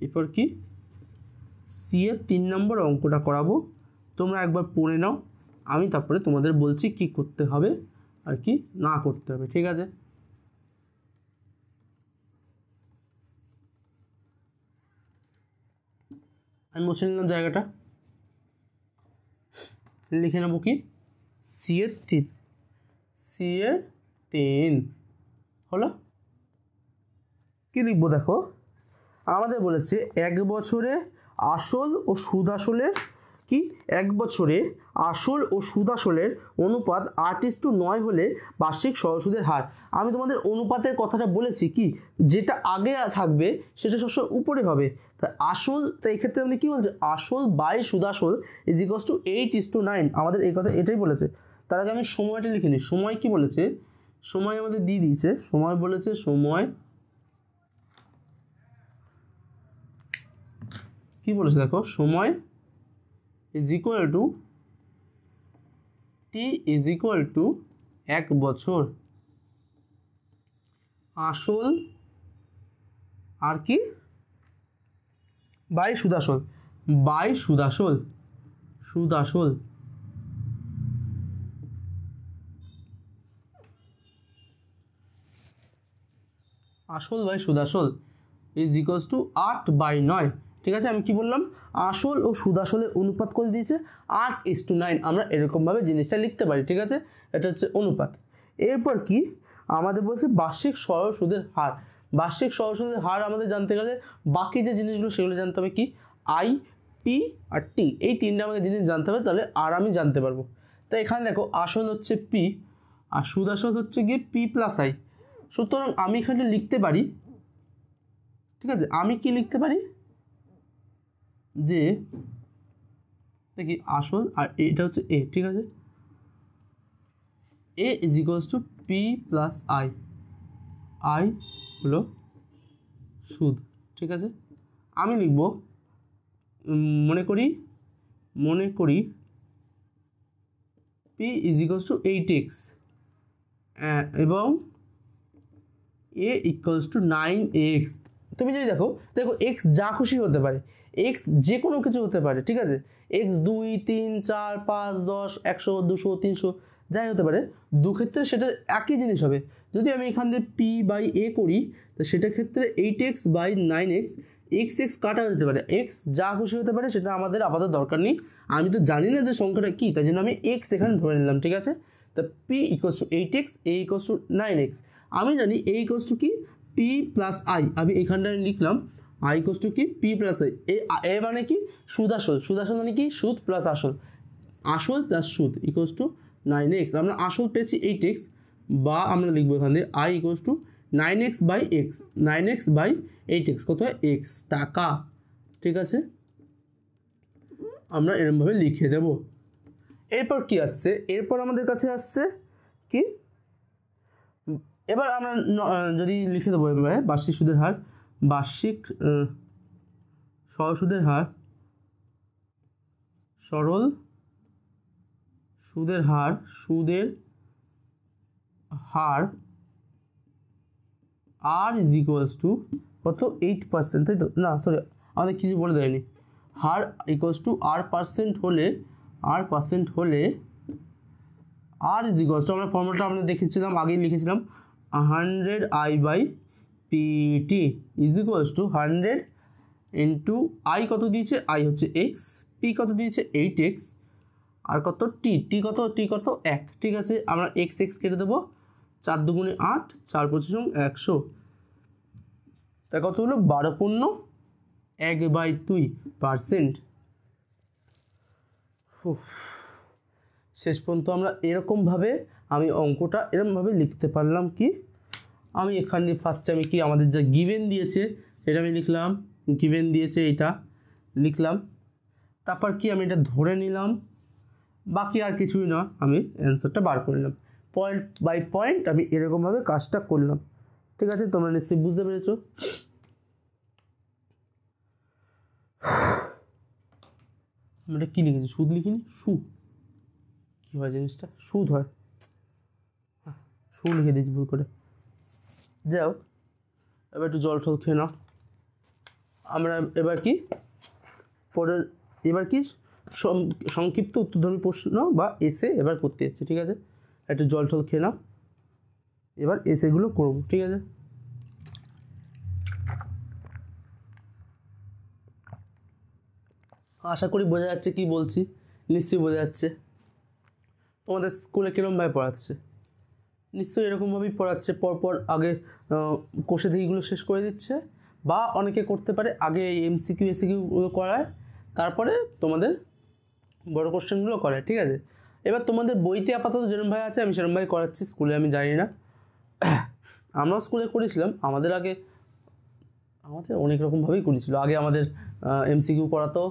এরপর কি সি এর 3 নম্বর অঙ্কটা করাবো, তোমরা একবার পড়ে নাও, আমি তারপরে তোমাদের বলছি কি করতে হবে আর কি না করতে হবে। ঠিক আছে, আমি মুছে নিলাম জায়গাটা, লিখে নেবো কি সি এর 3 হলো। কি লিখবো দেখো, আমাদের বলেছে 1 বছরে আসল ও সুদ আসলের কি 1 বছরে আসল ও সুদ আসলের অনুপাত 8:9 হলে বার্ষিক সহসুদের হার। আমি তোমাদের অনুপাতের কথাটা বলেছি, কি যেটা আগে থাকবে সেটা সবসময় উপরে হবে। তা আসল, তো এক্ষেত্রে আমি কী বলছি, আসল বাই সুদ আসল = 8:9। আমাদের এই কথা এটাই বলেছে। তার আগে আমি সময়টা লিখে নিই। সময় কি বলেছে, সময় আমাদের দিয়ে দিয়েছে, সময় বলেছে সময় কি বলেছে দেখো, সময় = T = 1 বছর আসল আর কি বাই সুদ আসল, আসল বাই সুদ আসল = 8/9। ঠিক আছে, আমি কি বললাম, আসল ও সুদ আসলের অনুপাত করে দিয়েছে 8:9। আমরা এরকমভাবে জিনিসটা লিখতে পারি। ঠিক আছে, এটা হচ্ছে অনুপাত। এরপর কি আমাদের বলছে বার্ষিক সরল সুদের হার। বার্ষিক সরল সুদের হার আমাদের জানতে গেলে বাকি যে জিনিসগুলো সেগুলো জানতে হবে, কি I, P আর T, এই 3টা আমাকে জিনিস জানতে হবে, তাহলে আর আমি জানতে পারবো। তাই এখানে দেখো আসল হচ্ছে P আর সুদ আসল হচ্ছে গিয়ে P + I। সুতরাং আমি এখানে লিখতে পারি, ঠিক আছে, আমি কি লিখতে পারি যে দেখি আসল আর এটা হচ্ছে A। ঠিক আছে, A = P + I, I হলো সুদ। ঠিক আছে, আমি লিখব মনে করি P = 8x এবং A = 9x। তুমি যদি দেখো x যা খুশি হতে পারে, x যে কোনো কিছু হতে পারে। ঠিক আছে, x 2, 3, 4, 5, 10, 100, 200, 300 যাই হতে পারে, দুক্ষেত্রে সেটা একই জিনিস হবে। যদি আমি এখান থেকে P/A করি তো সেটার ক্ষেত্রে 8x/9x, x কাটা যেতে পারে, x যা খুশি হতে পারে, সেটা আমাদের আপাতত দরকার নেই। আমি তো জানি না যে সংখ্যাটা কী, তাই জন্য আমি x এখানে ধরে নিলাম। ঠিক আছে, তা P = 8x, A = 9x। আমি জানি A = কি P + I, আমি এখানটায় লিখলাম I = কি P + I। এ মানে কি সুদ আসল মানে কি সুদ প্লাস আসল প্লাস সুদ = 9x। আমরা আসল পেয়েছি 8x, বা আমরা লিখবো এখান থেকে I = 9x by x, 9x by 8x কত হয় x টাকা, ঠিক আছে, আমরা এরকমভাবে লিখে দেব। এরপর কি আসছে, এরপর আমাদের কাছে আসছে কি, এবার আমরা যদি লিখে দেবো এভাবে বার্ষিক সুদের হার, বার্ষিক সরল সুদের হার, সরল সুদের হার, সুদের হার আর ইজ ইকুয়ালস টু কত 8%, তাই তো, না সরি আমাদের কিছু বলে দেয়নি, হার ইকুয়ালস টু r% হলে, r% হলে আর ইজ ইকুয়ালস টু, আমরা ফর্মুলাটা আমরা দেখেছিলাম, আগেই লিখেছিলাম 100I/PT is equals to 100 into I কত দিয়েছে, আই হচ্ছে এক্স, পি কত দিয়েছে 8x, আর কত টি, টি কত 1, ঠিক আছে, আমরা এক্স কেটে দেবো, 4 দুগুণে 8, 4 পঁচিশ 100, তা কত হলো 12.1/2%। শেষ পর্যন্ত আমরা এরকমভাবে আমি অঙ্কটা এরকমভাবে লিখতে পারলাম। কি আমি এখানে ফার্স্টে আমি কি আমাদের যা গিভেন দিয়েছে এটা আমি লিখলাম, গিভেন দিয়েছে এটা লিখলাম, তারপর কি আমি এটা ধরে নিলাম, বাকি আর কিছুই না, আমি অ্যান্সারটা বার করে নিলাম, পয়েন্ট বাই পয়েন্ট আমি এরকমভাবে কাজটা করলাম, ঠিক আছে, তোমরা নিশ্চয়ই বুঝতে পেরেছো। আমি এটা কী লিখেছি, সুদ লিখিনি, কী হয় জিনিসটা, সুদ হয়, লিখে দিয়েছি ভুল করে, যাও এবার একটু জল টল খেয়ে নাও। আমরা এবার কি পরে, এবার কি সংক্ষিপ্ত উত্তরধর্মী প্রশ্ন বা এসে এবার করতে যাচ্ছি, ঠিক আছে, একটু জল টল খেয়ে নাও, এবার এসেগুলো করবো, ঠিক আছে। আশা করি বোঝা যাচ্ছে কি বলছি, নিশ্চয়ই বোঝা যাচ্ছে। তোমাদের স্কুলে কীরকমভাবে পড়াচ্ছে, নিশ্চয়ই এরকমভাবেই পড়াচ্ছে, পরপর আগে কোষে দিকগুলো শেষ করে দিচ্ছে, বা অনেকে করতে পারে আগে MCQ SCQগুলো করায়, তারপরে তোমাদের বড় কোশ্চেনগুলো করায়, ঠিক আছে। এবার তোমাদের বইতে আপাতত যেরকমভাবে আছে আমি সেরকমভাবে করাচ্ছি, স্কুলে আমি জানি না, আমরাও স্কুলে করেছিলাম, আমাদের অনেক রকমভাবেই করেছিল, আগে আমাদের MCQ করাতো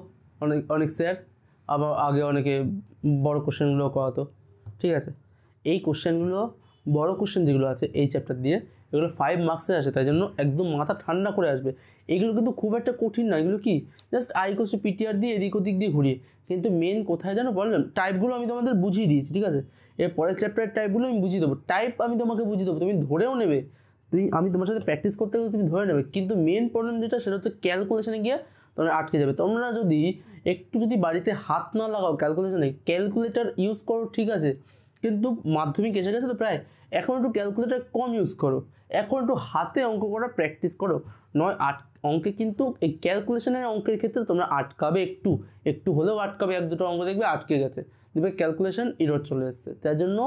অনেক স্যার, আবার আগে অনেকে বড় কোশ্চেনগুলো করাতো, ঠিক আছে। এই কোশ্চেনগুলো বড় কোশ্চেন যেগুলো আছে এই চ্যাপ্টার দিয়ে, এগুলো 5 মার্কসে আসে, তাই জন্য একদম মাথা ঠান্ডা করে আসবে। এগুলো কিন্তু খুব একটা কঠিন না, এগুলো কি জাস্ট I/PTR দিয়ে এদিক ওদিক দিয়ে ঘুরিয়ে, কিন্তু মেন কোথায় জানো বললাম, টাইপগুলো আমি তোমাদের বুঝিয়ে দিয়েছি, ঠিক আছে। এর পরের চ্যাপ্টারের টাইপগুলো আমি বুঝিয়ে দেবো, টাইপ আমি তোমাকে বুঝিয়ে দেবো, তুমি ধরেও নেবে, আমি তোমার সাথে প্র্যাকটিস করতে গেলে তুমি ধরে নেবে, কিন্তু মেন প্রবলেম যেটা সেটা হচ্ছে ক্যালকুলেশনে গিয়ে তোমরা আটকে যাবে। তোমরা যদি বাড়িতে হাত না লাগাও ক্যালকুলেশনে, ক্যালকুলেটর ইউজ করো, ঠিক আছে, কিন্তু মাধ্যমিক এসে গেছে তো প্রায়, এখন একটু ক্যালকুলেটর কম ইউজ করো, এখন একটু হাতে অঙ্ক করা প্র্যাকটিস করো, নয় অঙ্কে কিন্তু এই ক্যালকুলেশনের অঙ্কের ক্ষেত্রে তোমরা আটকাবে, একটু হলেও আটকাবে, 1-2টো অঙ্ক দেখবে আটকে গেছে, দেখবে ক্যালকুলেশন ইরর চলে এসছে, তাই জন্য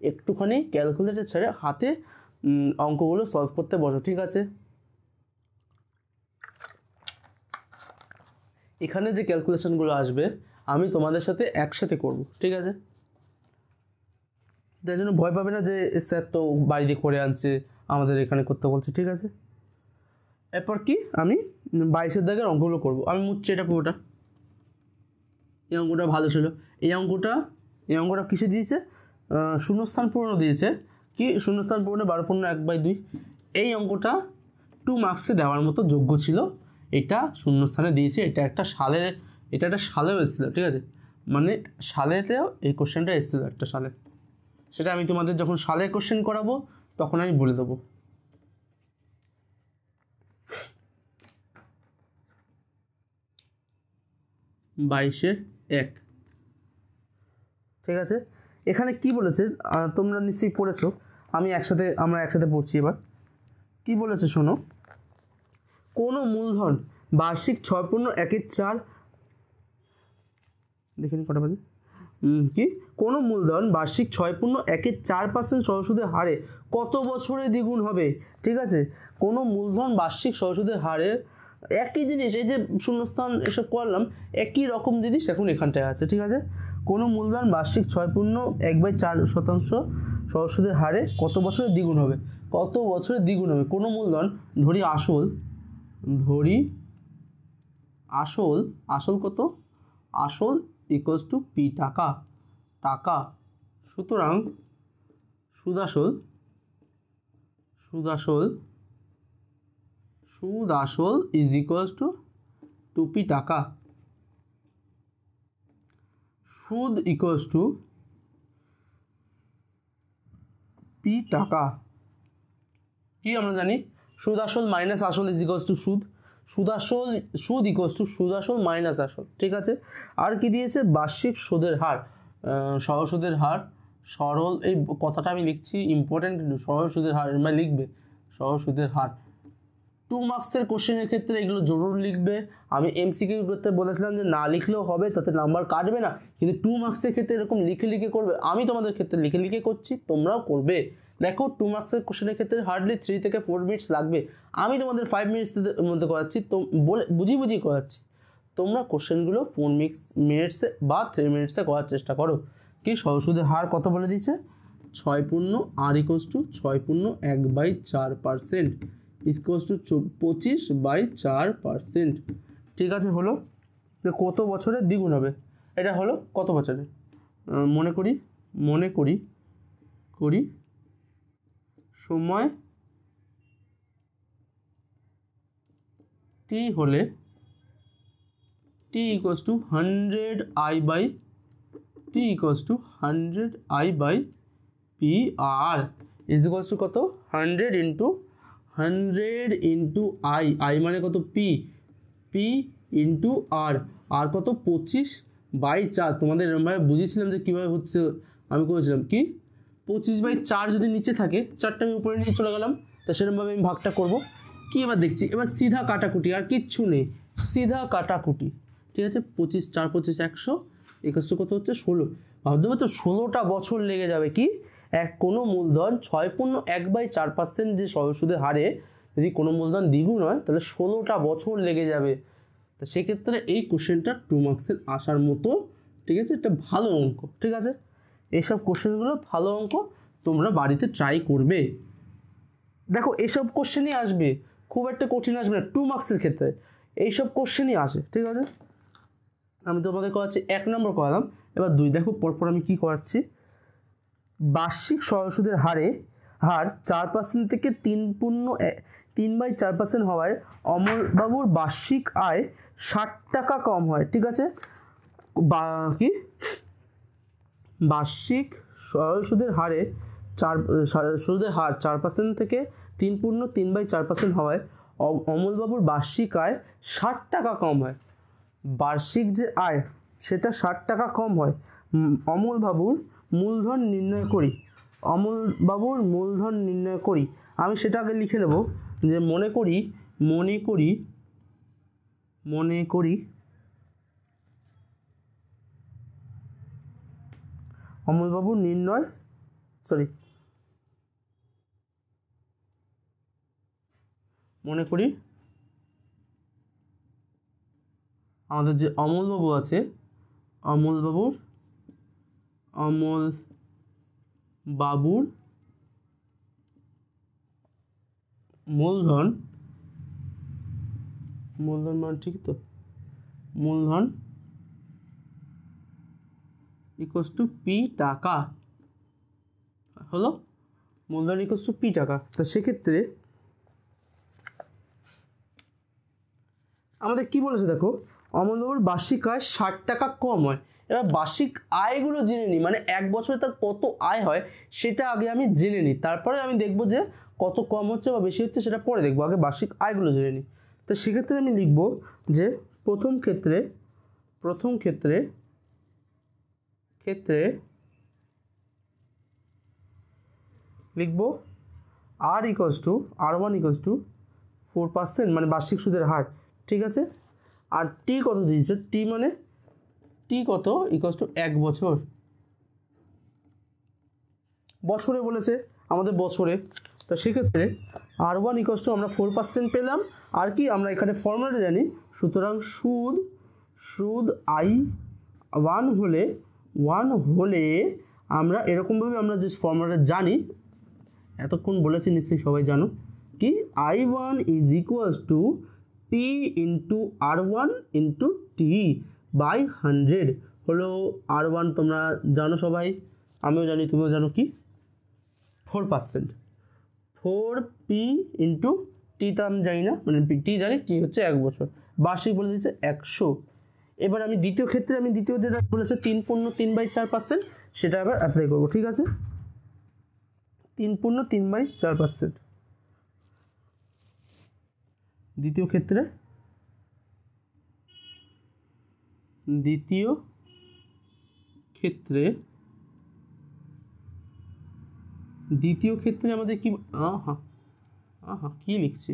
একটুখানি ক্যালকুলেটর ছেড়ে হাতে অঙ্কগুলো সলভ করতে বসো, ঠিক আছে। এখানে যে ক্যালকুলেশনগুলো আসবে আমি তোমাদের সাথে একসাথে করব, ঠিক আছে, তাই জন্য ভয় পাবে না যে স্যার তো বাড়িতে করে আনছে আমাদের এখানে করতে বলছে, ঠিক আছে। এরপর কি আমি 22-এর দাগের অঙ্কগুলো করব, আমি মুছছি এটা পুরোটা, এই অঙ্কটা ভালো ছিল, এই অঙ্কটা কিসে দিয়েছে, শূন্যস্থান পূরণ দিয়েছে, কি শূন্যস্থান পূরণে 12.1/2, এই অঙ্কটা 2 মার্কসে দেওয়ার মতো যোগ্য ছিল, এটা শূন্যস্থানে দিয়েছে, এটা একটা সালেও এসেছিল, ঠিক আছে, মানে সালেতেও এই কোশ্চেনটা এসেছিল একটা সালে, সেটা আমি তোমাদের যখন সালের কোশ্চেন করাবো তখন আমি বলে দেবো। বাইশের 1, ঠিক আছে। এখানে কি বলেছে তোমরা নিশ্চয়ই পড়েছো, আমরা একসাথে পড়ছি। এবার কি বলেছে শোনো, কোনো মূলধন বার্ষিক 6.1/4, দেখিনি কটা বাজে, কি কোনো মূলধন বার্ষিক 6.1/4% সরল হারে কত বছরে দ্বিগুণ হবে, ঠিক আছে। কোনো মূলধন বার্ষিক সরল সুদের হারে, একই জিনিস, এই যে শূন্যস্থান এসব করলাম একই রকম জিনিস এখন এখানটায় আছে, ঠিক আছে। কোনো মূলধন বার্ষিক 6.1/4% সহজ সুদের হারে কত বছরে দ্বিগুণ হবে, কত বছরে দ্বিগুণ হবে কোনো মূলধন, ধরি আসল কত, আসল ইকুয়ালস টু পি টাকা। সুতরাং সুদ আসল ইজ ইকুয়ালস টু 2p টাকা। সুদ ইকুয়ালস টু পি টাকা। কি আমরা জানি সুদ আসল মাইনাস আসল ইজ ইকুয়ালস টু সুদ ইকুয়ালস টু সুদ আসল মাইনাস আসল, ঠিক আছে। আর কি দিয়েছে, বার্ষিক সুদের হার, সরল সুদের হার, সরল, এই কথাটা আমি লিখছি ইম্পর্টেন্ট, কিন্তু সরল সুদের হার লিখবে, সরল সুদের হার। 2 মার্কসের কোশ্চেনের ক্ষেত্রে এগুলো জরুর লিখবে। আমি এমসিকিউ করতে বলেছিলাম যে না লিখলেও হবে, তাতে নাম্বার কাটবে না, কিন্তু 2 মার্কসের ক্ষেত্রে এরকম লিখে করবে। আমি তোমাদের ক্ষেত্রে লিখে করছি, তোমরাও করবে। দেখো 2 মার্কসের কোশ্চেনের ক্ষেত্রে হার্ডলি 3 থেকে 4 মিনিটস লাগবে, আমি তোমাদের 5 মিনিটসের মধ্যে করাচ্ছি, তো বুঝি করাচ্ছি। তোমরা কোশ্চেনগুলো 4 মিনিটসে বা 3 মিনিটসে করার চেষ্টা করো। কি সরল সুদের হার কত বলে দিচ্ছে, 6 পূর্ণ আর ইকুয়ালস টু 6 পূর্ণ 1/4% ইকুয়ালস টু 25/4%, ঠিক আছে। হলো যে কত বছরে দ্বিগুণ হবে, এটা হলো কত বছরে, মনে করি সময় t হলে t equals to 100I/PR is equals to কত, 100 ইন্টু I মানে কত, P ইন্টু আর কত 25/4। তোমাদের এরকমভাবে বুঝেছিলাম যে কীভাবে হচ্ছে, আমি করেছিলাম কি 25/4 যদি নিচে থাকে, 4টা আমি উপরে নিয়ে চলে গেলাম, তা সেরকমভাবে আমি ভাগটা করব। কি এবার দেখছি, এবার সিধা কাটাকুটি, আর কিচ্ছু নেই, সিধা কাটাকুটি, ঠিক আছে। 25 4 25 100 একাশো কত হচ্ছে 16। ভাবতে পারছো 16টা বছর লেগে যাবে কি কোনো মূলধন 6 পূর্ণ 1/4% যে সরল সুদের হারে যদি কোনো মূলধন দ্বিগুণ হয়, তাহলে 16টা বছর লেগে যাবে। তো সেক্ষেত্রে এই কোশ্চেনটা 2 মার্কসের আসার মতো, ঠিক আছে, একটা ভালো অঙ্ক, ঠিক আছে। এইসব কোশ্চেনগুলো ভালো অঙ্ক, তোমরা বাড়িতে ট্রাই করবে। দেখো এসব কোশ্চেনই আসবে, খুব একটা কঠিন আসবে না 2 মার্কসের ক্ষেত্রে, এইসব কোশ্চেনই আসে, ঠিক আছে। আমি তোমাদের করাচ্ছি 1 নম্বর করালাম, এবার 2 দেখো পরপর আমি কি করাচ্ছি। বার্ষিক সরল সুদের হার 4% থেকে 3/4% হওয়ায় অমলবাবুর বার্ষিক আয় 60 টাকা কম হয়, ঠিক আছে। কি বার্ষিক সরল সুদের হারে সুদের হার 4% থেকে 3/4% হওয়ায় অমলবাবুর বার্ষিক আয় 60 টাকা কম হয়। বার্ষিক যে আয় সেটা 60 টাকা কম হয়। অমলবাবুর মূলধন নির্ণয় করি, আমি সেটা আগে লিখে নেব যে মনে করি অমলবাবুর মনে করি আমাদের যে অমলবাবু আছে, অমলবাবুর মূলধন মানে ঠিক তো, মূলধন ইকুয়ালস টু পি টাকা, হলো মূলধন ইকুয়ালস টু পি টাকা। তো সেক্ষেত্রে আমাদের কি বলেছে দেখো, অমলবাবুর বার্ষিক আয় 60 টাকা কম হয়। এবার বার্ষিক আয়গুলো জেনে নিই, মানে এক বছরে তার কত আয় হয় সেটা আগে আমি জেনে নিই, তারপরে আমি দেখব যে কত কম হচ্ছে বা বেশি হচ্ছে সেটা পরে দেখবো, আগে বার্ষিক আয়গুলো জেনে নিই। তো সেক্ষেত্রে আমি লিখব যে প্রথম ক্ষেত্রে লিখব R1 ইকুয়ালস টু 4%, মানে বার্ষিক সুদের হার, ঠিক আছে। আর টি কত দিয়েছে, টি কত ইকুয়ালস টু 1 বছর, বছরে বলেছে আমাদের, বছরে। তো সেক্ষেত্রে R1 ইকুয়ালস টু আমরা 4% পেলাম, আর কি আমরা এখানে ফর্মুলাটা জানি, সুতরাং সুদ I 1 হলে আমরা এরকমভাবে আমরা যে ফর্মুলাটা জানি এতক্ষণ বলেছি নিশ্চয়ই সবাই জানো কি I1 is equals to P into R1 into T by 100 হলো R1 তোমরা জানো সবাই, আমিও জানি, তুমিও জানো কি 4%। 4p ইন্টু টি তো আমি জানি না, মানে টি জানি, টি হচ্ছে 1 বছর, বার্ষিক বলে দিচ্ছে 100। এবার আমি দ্বিতীয় ক্ষেত্রে আমি দ্বিতীয় যেটা বলেছে 3/4% সেটা আবার অ্যাপ্লাই করবো, ঠিক আছে। 3/4%। দ্বিতীয় ক্ষেত্রে আমাদের কি কি লিখছি,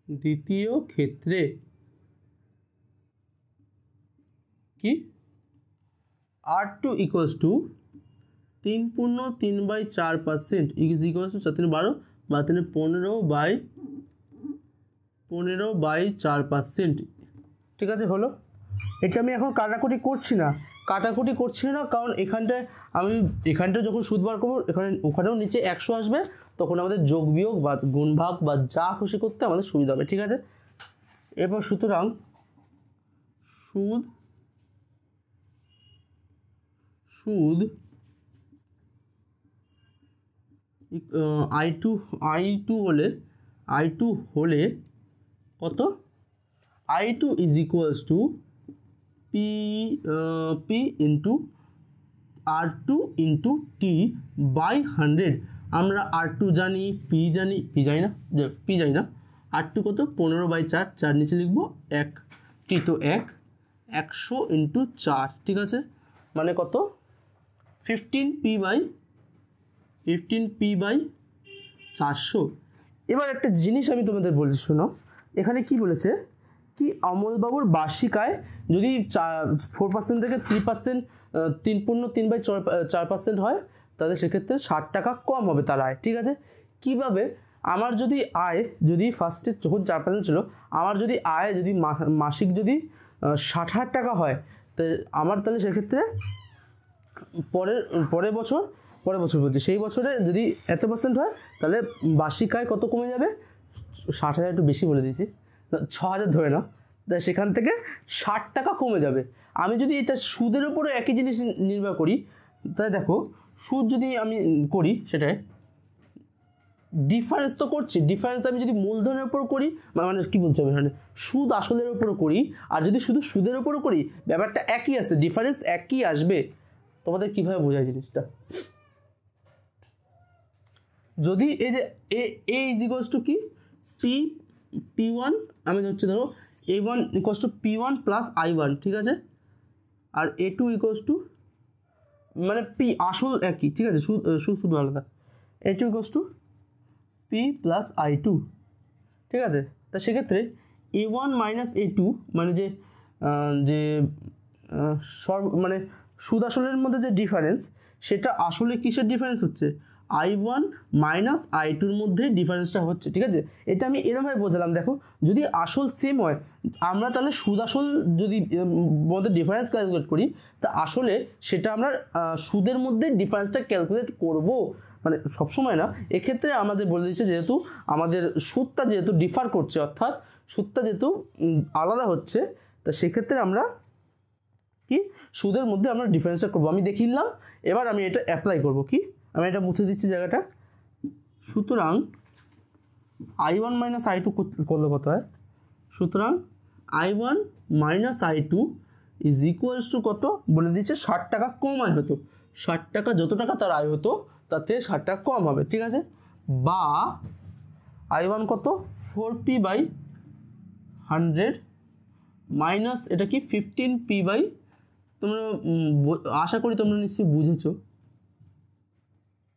দ্বিতীয় ক্ষেত্রে কি R2 equals to 3/4% is equals two 4×3 = 12 বা 15/4%, ঠিক আছে। হলো, এটা আমি এখন কাটাকুটি করছি না কারণ এখানটায় যখন সুদ বার করবো ওখানেও নিচে 100 আসবে, তখন আমাদের যোগ বিয়োগ বা গুণ ভাগ বা যা খুশি করতে আমাদের সুবিধা হবে, ঠিক আছে। এরপর সুতরাং সুদ I2 হলে কত, I2 is equals to P into R2 into T by 100। আমরা R2 জানি, পি জানি না, R2 কত 15/4, 4 নিচে লিখবো 1, টি তো 1, 100 ইন্টু 4, ঠিক আছে, মানে কত 15p/400। এবার একটা জিনিস আমি তোমাদের বলছি, শোনো, এখানে কি বলেছে কি অমলবাবুর বার্ষিক আয় যদি 4% থেকে 3/4% হয়, তাহলে সেক্ষেত্রে 60 টাকা কম হবে তার আয়, ঠিক আছে। কিভাবে, আমার যদি আয় যদি ফার্স্টে যখন 4% ছিল, আমার যদি আয় যদি মাসিক যদি 60,000 টাকা হয়, তাহলে সেক্ষেত্রে পরের বছর বলছি, সেই বছরে যদি এত % হয়, তাহলে বার্ষিক আয় কত কমে যাবে, 60,000 একটু বেশি বলে দিয়েছি, 6,000 ধরে নাও, তাই সেখান থেকে 60 টাকা কমে যাবে। আমি যদি এটা সুদের উপরে একই জিনিস নির্ভর করি, তাহলে দেখো সুদ যদি আমি করি, সেটাই ডিফারেন্স তো করছি, ডিফারেন্স আমি যদি মূলধনের উপর করি, মানে কি বলছি আমি এখানে, সুদ আসলের উপর করি, আর যদি শুধু সুদের উপর করি, ব্যাপারটা একই আছে, ডিফারেন্স একই আসবে। তোমাদের কিভাবে বোঝায় জিনিসটা, যদি এই যে এ ইজ ইকুয়ালস টু কি P1, আমি হচ্ছে ধরো A1 equals to P1 plus I1, ঠিক আছে, আর A2 ইকুয়ালস টু মানে P আসল একই, ঠিক আছে, শুধু আলাদা, A2 equals to P plus I2, ঠিক আছে। তা সেক্ষেত্রে A1 মাইনাস A2 মানে যে মানে সুদ আসলের মধ্যে যে ডিফারেন্স, সেটা আসলে কিসের ডিফারেন্স হচ্ছে, I1 মাইনাস I2-র মধ্যে ডিফারেন্সটা হচ্ছে, ঠিক আছে। এটা আমি এরকমভাবে বোঝালাম, দেখো যদি আসল সেম হয়, আমরা তাহলে সুদ আসল যদি মধ্যে ডিফারেন্স ক্যালকুলেট করি, তা আসলে সেটা আমরা সুদের মধ্যে ডিফারেন্সটা ক্যালকুলেট করব, মানে সবসময় না, এক্ষেত্রে আমাদের বলে দিচ্ছে যেহেতু আমাদের সুদটা যেহেতু ডিফার করছে, অর্থাৎ সুদটা যেহেতু আলাদা হচ্ছে, তা সেক্ষেত্রে আমরা কি সুদের মধ্যে আমরা ডিফারেন্সটা করবো। আমি দেখিয়ে দিলাম, এবার আমি এটা অ্যাপ্লাই করব, কি আমি এটা মুছে দিচ্ছি জায়গাটা। সুতরাং I1 মাইনাস I2 করলে কত হয়, সুতরাং I1 minus I2 is equals to কত বলে দিচ্ছে, 60 টাকা কম আয় হতো, 60 টাকা যত টাকা তার আয় হতো তার থেকে 60 টাকা কম হবে, ঠিক আছে। বা I1 কত 4p/100 মাইনাস এটা কি 15p বাই, তোমরা আশা করি তোমরা নিশ্চয়ই বুঝেছো,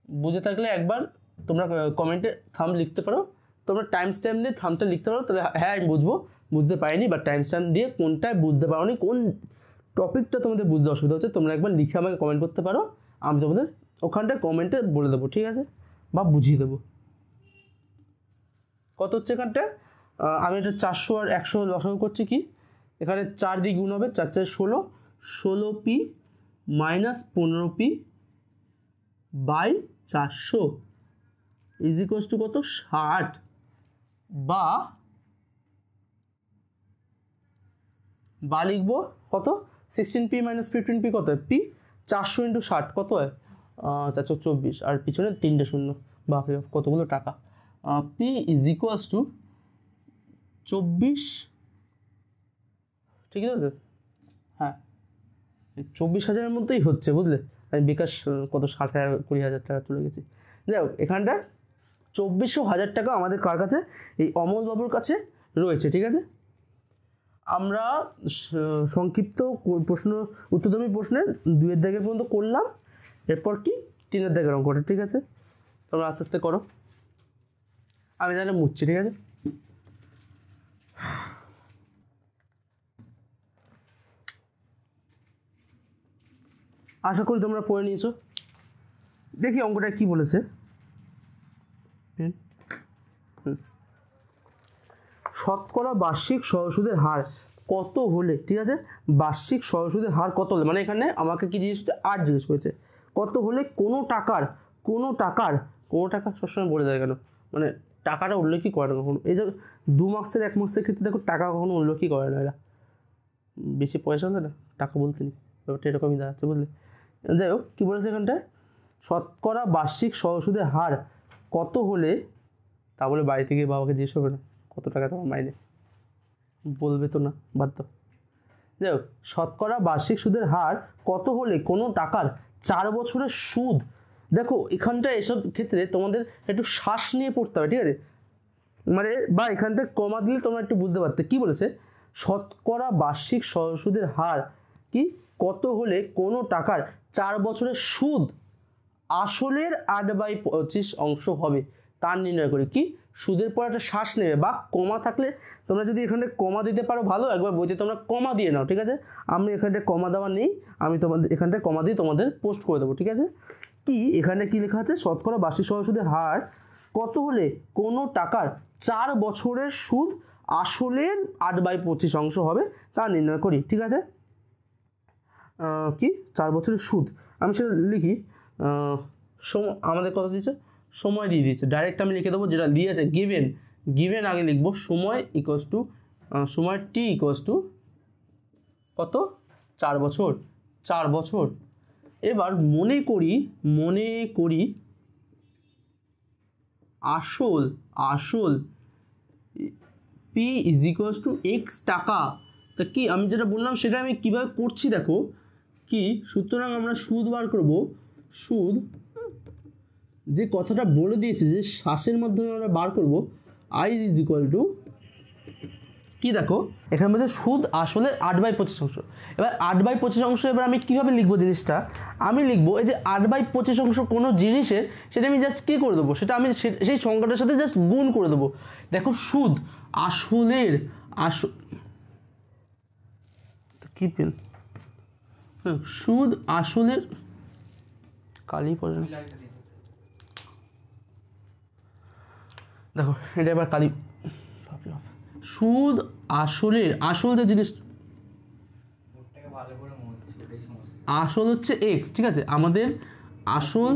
বুঝে থাকলে একবার তোমরা কমেন্টে থাম্ব লিখতে পারো, তোমরা টাইম স্ট্যাম্প দিয়ে থাম্বটা লিখতে পারো, তাহলে হ্যাঁ আমি বুঝতে পারিনি, বা টাইম স্ট্যাম্প দিয়ে কোনটায় বুঝতে পারো নি, কোন টপিকটা তোমাদের বুঝতে অসুবিধা হচ্ছে, তোমরা একবার লিখে আমাকে কমেন্ট করতে পারো, আমি তোমাদের ওখানটায় কমেন্টে বলে দেবো, ঠিক আছে, বা বুঝিয়ে দেবো। কত হচ্ছে এখানটা, আমি এটা 400 আর 100 লসাগু করছি কি, এখানে 4 দিয়ে গুণ হবে, 4 4 16, 16p minus 15p by 400 is equals to কত, 60, বা লিখবো কত, 16p মাইনাস 15p কত হয়, p 400 ইন্টু 60 কত হয়, 424, আর পিছনে 3টে শূন্য, বাপরে কতগুলো টাকা। p ইজ ইকুয়ালস টু 24, ঠিক আছে, হ্যাঁ 24,000-এর মধ্যেই হচ্ছে, বুঝলে, আমি বিকাশ কত 60,000 20,000 টাকা চলে গেছি। যাই হোক, এখানটা 24,000 টাকা আমাদের কার কাছে, এই অমলবাবুর কাছে রয়েছে, ঠিক আছে। আমরা সংক্ষিপ্ত প্রশ্ন উত্তরধর্মী প্রশ্নের 2-এর দাগের পর্যন্ত করলাম, এরপর কি 3-এর দাগের অঙ্কটা, ঠিক আছে। তোমরা আস্তে আস্তে করো, আমি জানি মুছছি, ঠিক আছে। আশা করি তোমরা পড়ে নিয়েছো। দেখি অঙ্কটা কি বলেছে। শতকরা বার্ষিক সহসুদের হার কত হলে, ঠিক আছে, বার্ষিক সহসুদের হার কত হলে, মানে এখানে আমাকে কি জিজ্ঞেস করতে, আর জিজ্ঞেস করেছে কত হলে কোনো টাকা সবসময় বলে দেয় কেন, মানে টাকাটা উল্লেখই করে না কখনো। এই যে 2 মার্কসের 1 মার্কসের ক্ষেত্রে দেখো টাকা কখনো উল্লেখই করে না, এরা বেশি পয়সা হলে না টাকা বলতে নেই, ব্যাপারটা এরকমই দাঁড়াচ্ছে, বুঝলে। যাই হোক, কী বলেছে এখানটায়, শতকরা বার্ষিক সহসুদের হার কত হলে, তা বলে বাড়ি থেকে বাবাকে জিজ্ঞেস করবে না কত টাকা তোমার মাইনে, বলবে তো না, বাদ দাও। যাই হোক, শতকরা বার্ষিক সুদের হার কত হলে কোনো টাকার 4 বছরের সুদ, দেখো এখানটায় এসব ক্ষেত্রে তোমাদের একটু শ্বাস নিয়ে পড়তে হবে, ঠিক আছে, মানে বা এখানটায় কমা দিলে তোমরা একটু বুঝতে পারতে কি বলেছে। শতকরা বার্ষিক সহসুদের হার কি কত হলে কোনো টাকার 4 বছরের সুদ আসলের 8/25 অংশ হবে, তার নির্ণয় করি। কি সুদের পর একটা শ্বাস নেবে বা কমা থাকলে তোমরা যদি এখানে কমা দিতে পারো ভালো, একবার বইতে তোমরা কমা দিয়ে নাও, ঠিক আছে। আমি এখানটায় কমা দেওয়া নেই, আমি তোমাদের এখানটায় কমা দিয়ে তোমাদের পোস্ট করে দেবো, ঠিক আছে। কি এখানে কি লেখা আছে, শতকরা বার্ষিক সহসুদের হার কত হলে কোনো টাকার 4 বছরের সুদ আসলের 8/25 অংশ হবে, তা নির্ণয় করি, ঠিক আছে। কি 4 বছরের সুদ, আমি সেটা লিখি, আমাদের কথা দিয়েছে, সময় দিয়ে দিয়েছে, ডাইরেক্ট আমি লিখে দেবো যেটা দিয়েছে, গিভেন আগে লিখবো, সময় ইকুয়ালস টু সময় টি ইকুয়ালস টু কত, 4 বছর। এবার মনে করি আসল P is equals two x টাকা। তা কি আমি যেটা বললাম সেটা আমি কীভাবে করছি দেখো, কি সুতরাং আমরা সুদ বার করব, সুদ যে কথাটা বলে দিয়েছে যে শ্বাসের মাধ্যমে আমরা বার করব, আই ইজ ইকুয়াল টু কি, দেখো এখানে বলছে সুদ আসলে 8/25 অংশ। এবার 8/25 অংশ এবার আমি কীভাবে লিখবো জিনিসটা, আমি লিখবো এই যে 8/25 অংশ কোনো জিনিসের, সেটা আমি জাস্ট কী করে দেবো, সেটা আমি সেই সংখ্যাটার সাথে জাস্ট গুণ করে দেবো। দেখো সুদ আসলের কি পেন, সুদ আসলের কালি পড়ে, দেখো এটা এবার কালি, সুদ আসল যে জিনিস, আসল হচ্ছে এক্স, ঠিক আছে, আমাদের আসল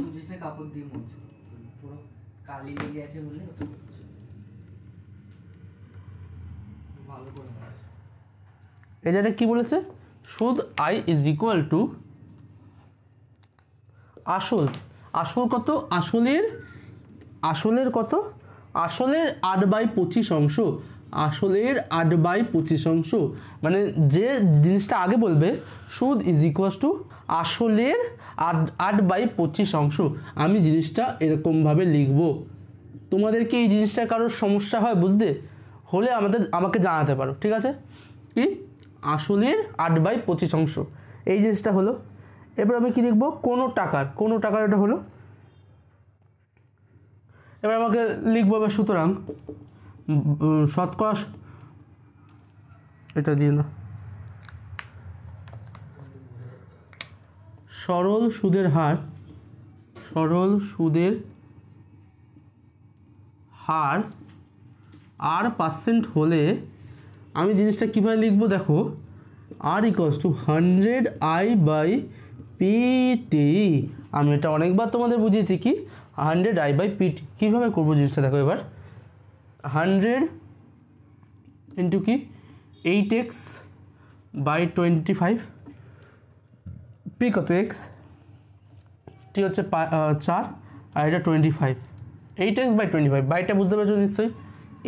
এই যেটা কি বলেছে, সুদ আই ইজ ইকুয়াল টু আসল কত, আসলের কত, আসলের 8/25 অংশ, আসলের 8/25 অংশ, মানে যে জিনিসটা আগে বলবে সুদ ইজ ইকুয়ালস টু আসলের 8/25 অংশ, আমি জিনিসটা এরকমভাবে লিখব। তোমাদেরকে এই জিনিসটা কারোর সমস্যা হয় বুঝতে হলে আমাকে জানাতে পারো, ঠিক আছে। কি আসলের 8/25 অংশ, এই জিনিসটা হলো। এবার আমি কি লিখবো, কোনো টাকার এটা হলো। এবার আমাকে লিখবো, এবার সুতরাং শতকরা, এটা দিয়ে না, সরল সুদের হার r% হলে আমি জিনিসটা কীভাবে লিখবো দেখো, r ইকুয়ালস টু 100I/pt। আমি এটা অনেকবার তোমাদের বুঝিয়েছি কি 100I/pt কীভাবে করবো জিনিসটা দেখো। এবার 100 ইন্টু কি 8x/25, পি কত এক্স, টি হচ্ছে 4 আর এটা 25, 8x/25, বাইটা বুঝতে পারছো নিশ্চয়ই,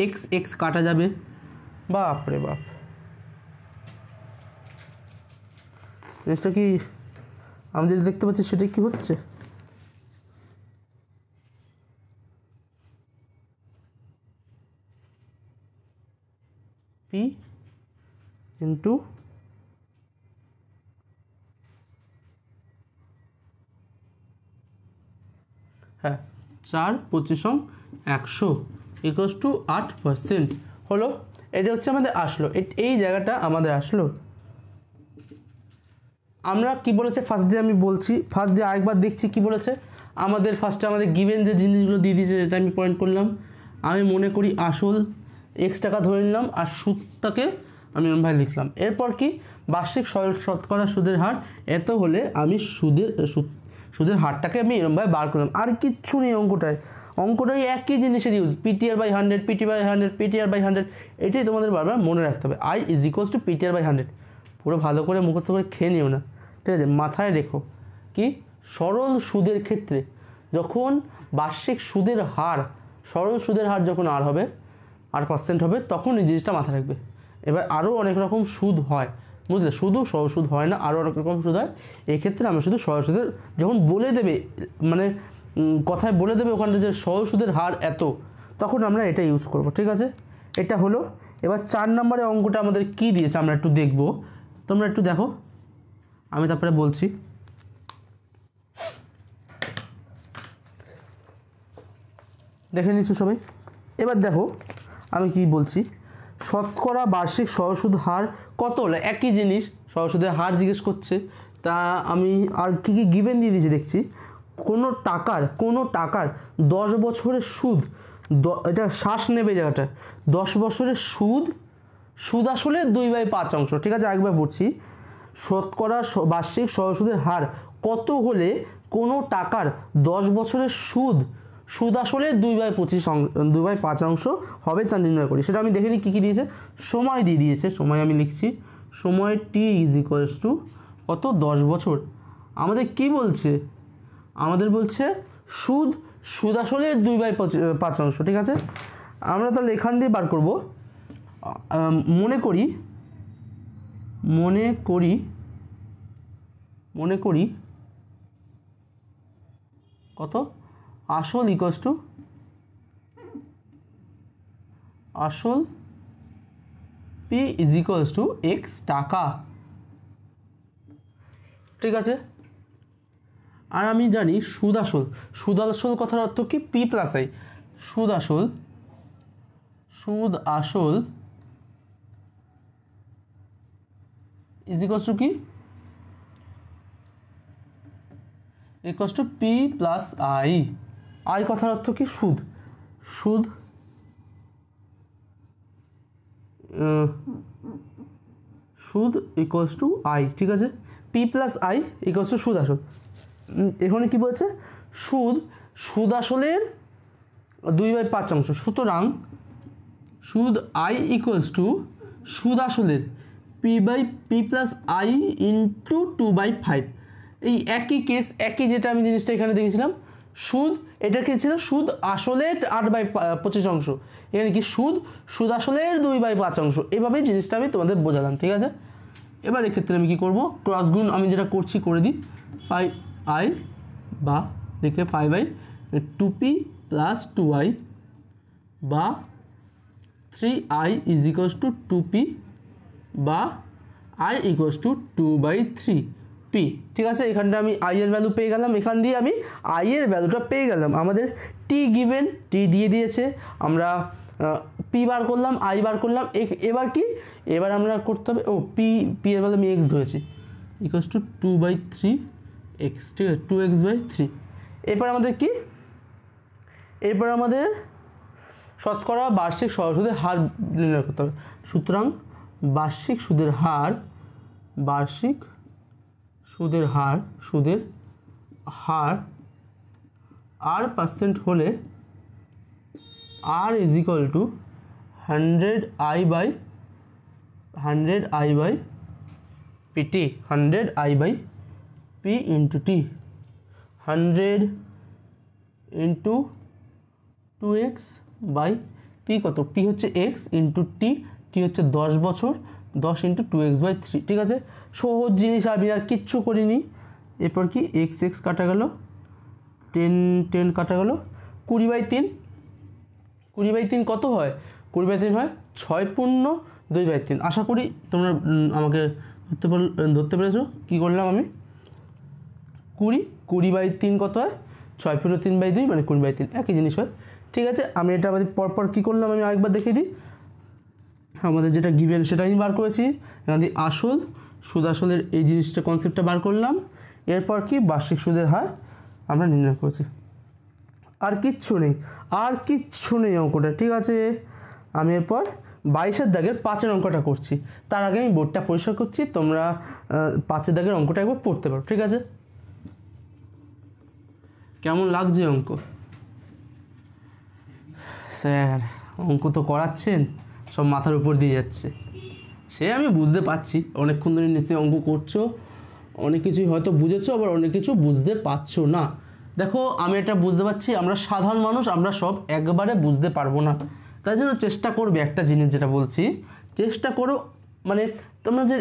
এক্স এক্স কাটা যাবে, বাপ রে বাপ। জিনিসটা কি আমি যেটা দেখতে পাচ্ছি সেটা কি হচ্ছে, পি ইন্টু হ্যাঁ 4 25 100 ইকুয়ালস টু 8% হলো। এটা হচ্ছে আমাদের আসলো, এই জায়গাটা আমাদের আসলো। আমরা কি বলেছে ফার্স্ট দিয়ে আমি বলছি, ফার্স্ট দিয়ে আরেকবার দেখছি কি বলেছে আমাদের। ফার্স্টে আমাদের গিভেন যে জিনিসগুলো দিয়ে দিয়েছে সেটা আমি পয়েন্ট করলাম। আমি মনে করি আসল এক্স টাকা ধরে নিলাম আর সুদটাকে আমি ভাই লিখলাম। এরপর কি বার্ষিক শতকরা সুদের হার এত হলে আমি সুদের হারটাকে আমি এরমভাবে বার করলাম। আর কিচ্ছু নেই অঙ্কটাই একই জিনিসের ইউজ, PTR/100, PTR/100, PTR/100, এটাই তোমাদের বারবার মনে রাখতে হবে। I is equals two PTR/100। পুরো ভালো করে মুখস্থ করে খেয়ে নিও না, ঠিক আছে, মাথায় রেখো। কি সরল সুদের ক্ষেত্রে যখন বার্ষিক সুদের হার, সরল সুদের হার যখন আর হবে, r% হবে, তখন এই জিনিসটা মাথায় রাখবে। এবার আরও অনেক রকম সুদ হয়, বুঝলে, শুধু সরল সুদ হয় না, আরও অনেক রকম সুদ হয়। এক্ষেত্রে আমরা শুধু সরল সুদের যখন বলে দেবে, মানে কথায় বলে দেবে ওখানটা যে সরল সুদের হার এত, তখন আমরা এটা ইউজ করব, ঠিক আছে। এটা হলো। এবার 4 নম্বরের অঙ্কটা আমাদের কি দিয়েছে আমরা একটু দেখব, তোমরা একটু দেখো, আমি তারপরে বলছি। দেখে নিচ্ছ সবাই। এবার দেখো আমি কি বলছি, শতকরা বার্ষিক সরল সুদ হার কত হলো, একই জিনিস সরল সুদের হার জিজ্ঞেস করছে। তা আমি আর কি কি গিভেন দিয়ে দিয়েছি দেখছি। কোনো টাকার 10 বছরের সুদ, এটা শ্বাস নেবে জায়গাটা, 10 বছরের সুদ আসলে 2/5 ঠিক আছে। একবার বলছি, শতকরা বার্ষিক সরল সুদের হার কত হলে কোনো টাকার 10 বছরের সুদ আসলে 2/5 হবে তা নির্ণয় করি। সেটা আমি দেখে নিই কী কী দিয়েছে। সময় দিয়ে দিয়েছে, সময় আমি লিখছি, সময় টি ইজ ইকুয়ালস টু কত, 10 বছর। আমাদের কি বলছে, আমাদের বলছে সুদ আসলে 2/5, ঠিক আছে। আমরা তাহলে এখান দিয়ে বার করব। মনে করি কত, আসল ইকুয়ালস টু আসল P is equals two x টাকা, ঠিক আছে। আর আমি জানি সুদ আসল কথার অর্থ কি, পি প্লাস আই। সুদ আসল ইজ ইকুয়ালস টু কি, equals to P plus I কথার অর্থ কি, সুদ ইকুয়ালস টু আই, ঠিক আছে। P plus I equals two সুদ আসল। এখানে কি বলছে, সুদ আসলের 2/5, সুতরাং সুদ আই ইকুয়ালস টু সুদ আসলের পি প্লাস আই ইন্টু 2/5। এই একই কেস, একই যেটা আমি জিনিসটা এখানে দেখেছিলাম, এটা কি ছিল, সুদ আসলের 8/25, এখানে কি সুদ আসলের 2/5। এভাবেই জিনিসটা আমি তোমাদের বোঝালাম, ঠিক আছে। এবার এক্ষেত্রে আমি কি করব, ক্রস গুণ আমি যেটা করছি করে দিই, 5i বা দেখে 5i 2p প্লাস 2i বা 3i is equals to 2p বা i ইকুয়ালস টু 2/3p, ঠিক আছে। এখানটা আমি i এর ভ্যালু পেয়ে গেলাম, এখান দিয়ে আমি i এর ভ্যালুটা পেয়ে গেলাম। আমাদের টি গিভেন, টি দিয়ে দিয়েছে, আমরা পি বার করলাম, আই বার করলাম। এবার আমরা করতে হবে, পি এর ভ্যালু আমি এক্স ধরেছি, ইকুয়ালস টু 2/3x, ঠিক আছে, 2x/3। এরপর আমাদের শতকরা বার্ষিক সুদের হার নির্ণয় করতে হবে। সুতরাং বার্ষিক সুদের হার R% হলে R is equal to 100I by PT, 100I by P into T, 100 into 2x by P কত, P হচ্ছে x into T হচ্ছে 10 বছর, 10 into 2x by 3। ঠিক আছে, সহজ জিনিস, আমি আর কিচ্ছু করিনি। এরপর কি x কাটা গেল, 10 কাটা গেল, 20/3 কত হয়, 20/3 হয় 6 পূর্ণ 2/3। আশা করি তোমরা আমাকে ধরতে পেরেছো কী করলাম আমি। 20/3 কত হয়, 6 পূর্ণ 3/2 মানে 20/3, একই জিনিস হয়। ঠিক আছে, আমি এটা আমাদের পরপর কী করলাম আমি আরেকবার দেখিয়ে দিই। আমাদের যেটা গিভেন সেটা আমি বার করেছি, এখান থেকে আসলের এই জিনিসটা কনসেপ্টটা বার করলাম। এরপর কি বার্ষিক সুদের হার আমরা নির্ণয় করেছি। আর কিচ্ছু নেই অঙ্কটা। ঠিক আছে, আমি এরপর 22-এর দাগের 5-এর অঙ্কটা করছি। তার আগে আমি বোর্ডটা পরিষ্কার করছি, তোমরা 5-এর দাগের অঙ্কটা একবার পড়তে পারো। ঠিক আছে, কেমন লাগছে অঙ্ক? স্যার অঙ্ক তো করাচ্ছেন, সব মাথার উপর দিয়ে যাচ্ছে, সে আমি বুঝতে পারছি। অনেকক্ষণ ধরে নিশ্চয়ই অঙ্ক করছো, অনেক কিছুই হয়তো বুঝেছো, আবার অনেক কিছু বুঝতে পারছো না। দেখো আমি এটা বুঝতে পারছি, আমরা সাধারণ মানুষ, আমরা সব একবারে বুঝতে পারবো না। তাই জন্য চেষ্টা করবে, একটা জিনিস যেটা বলছি, চেষ্টা করো, মানে তোমরা যে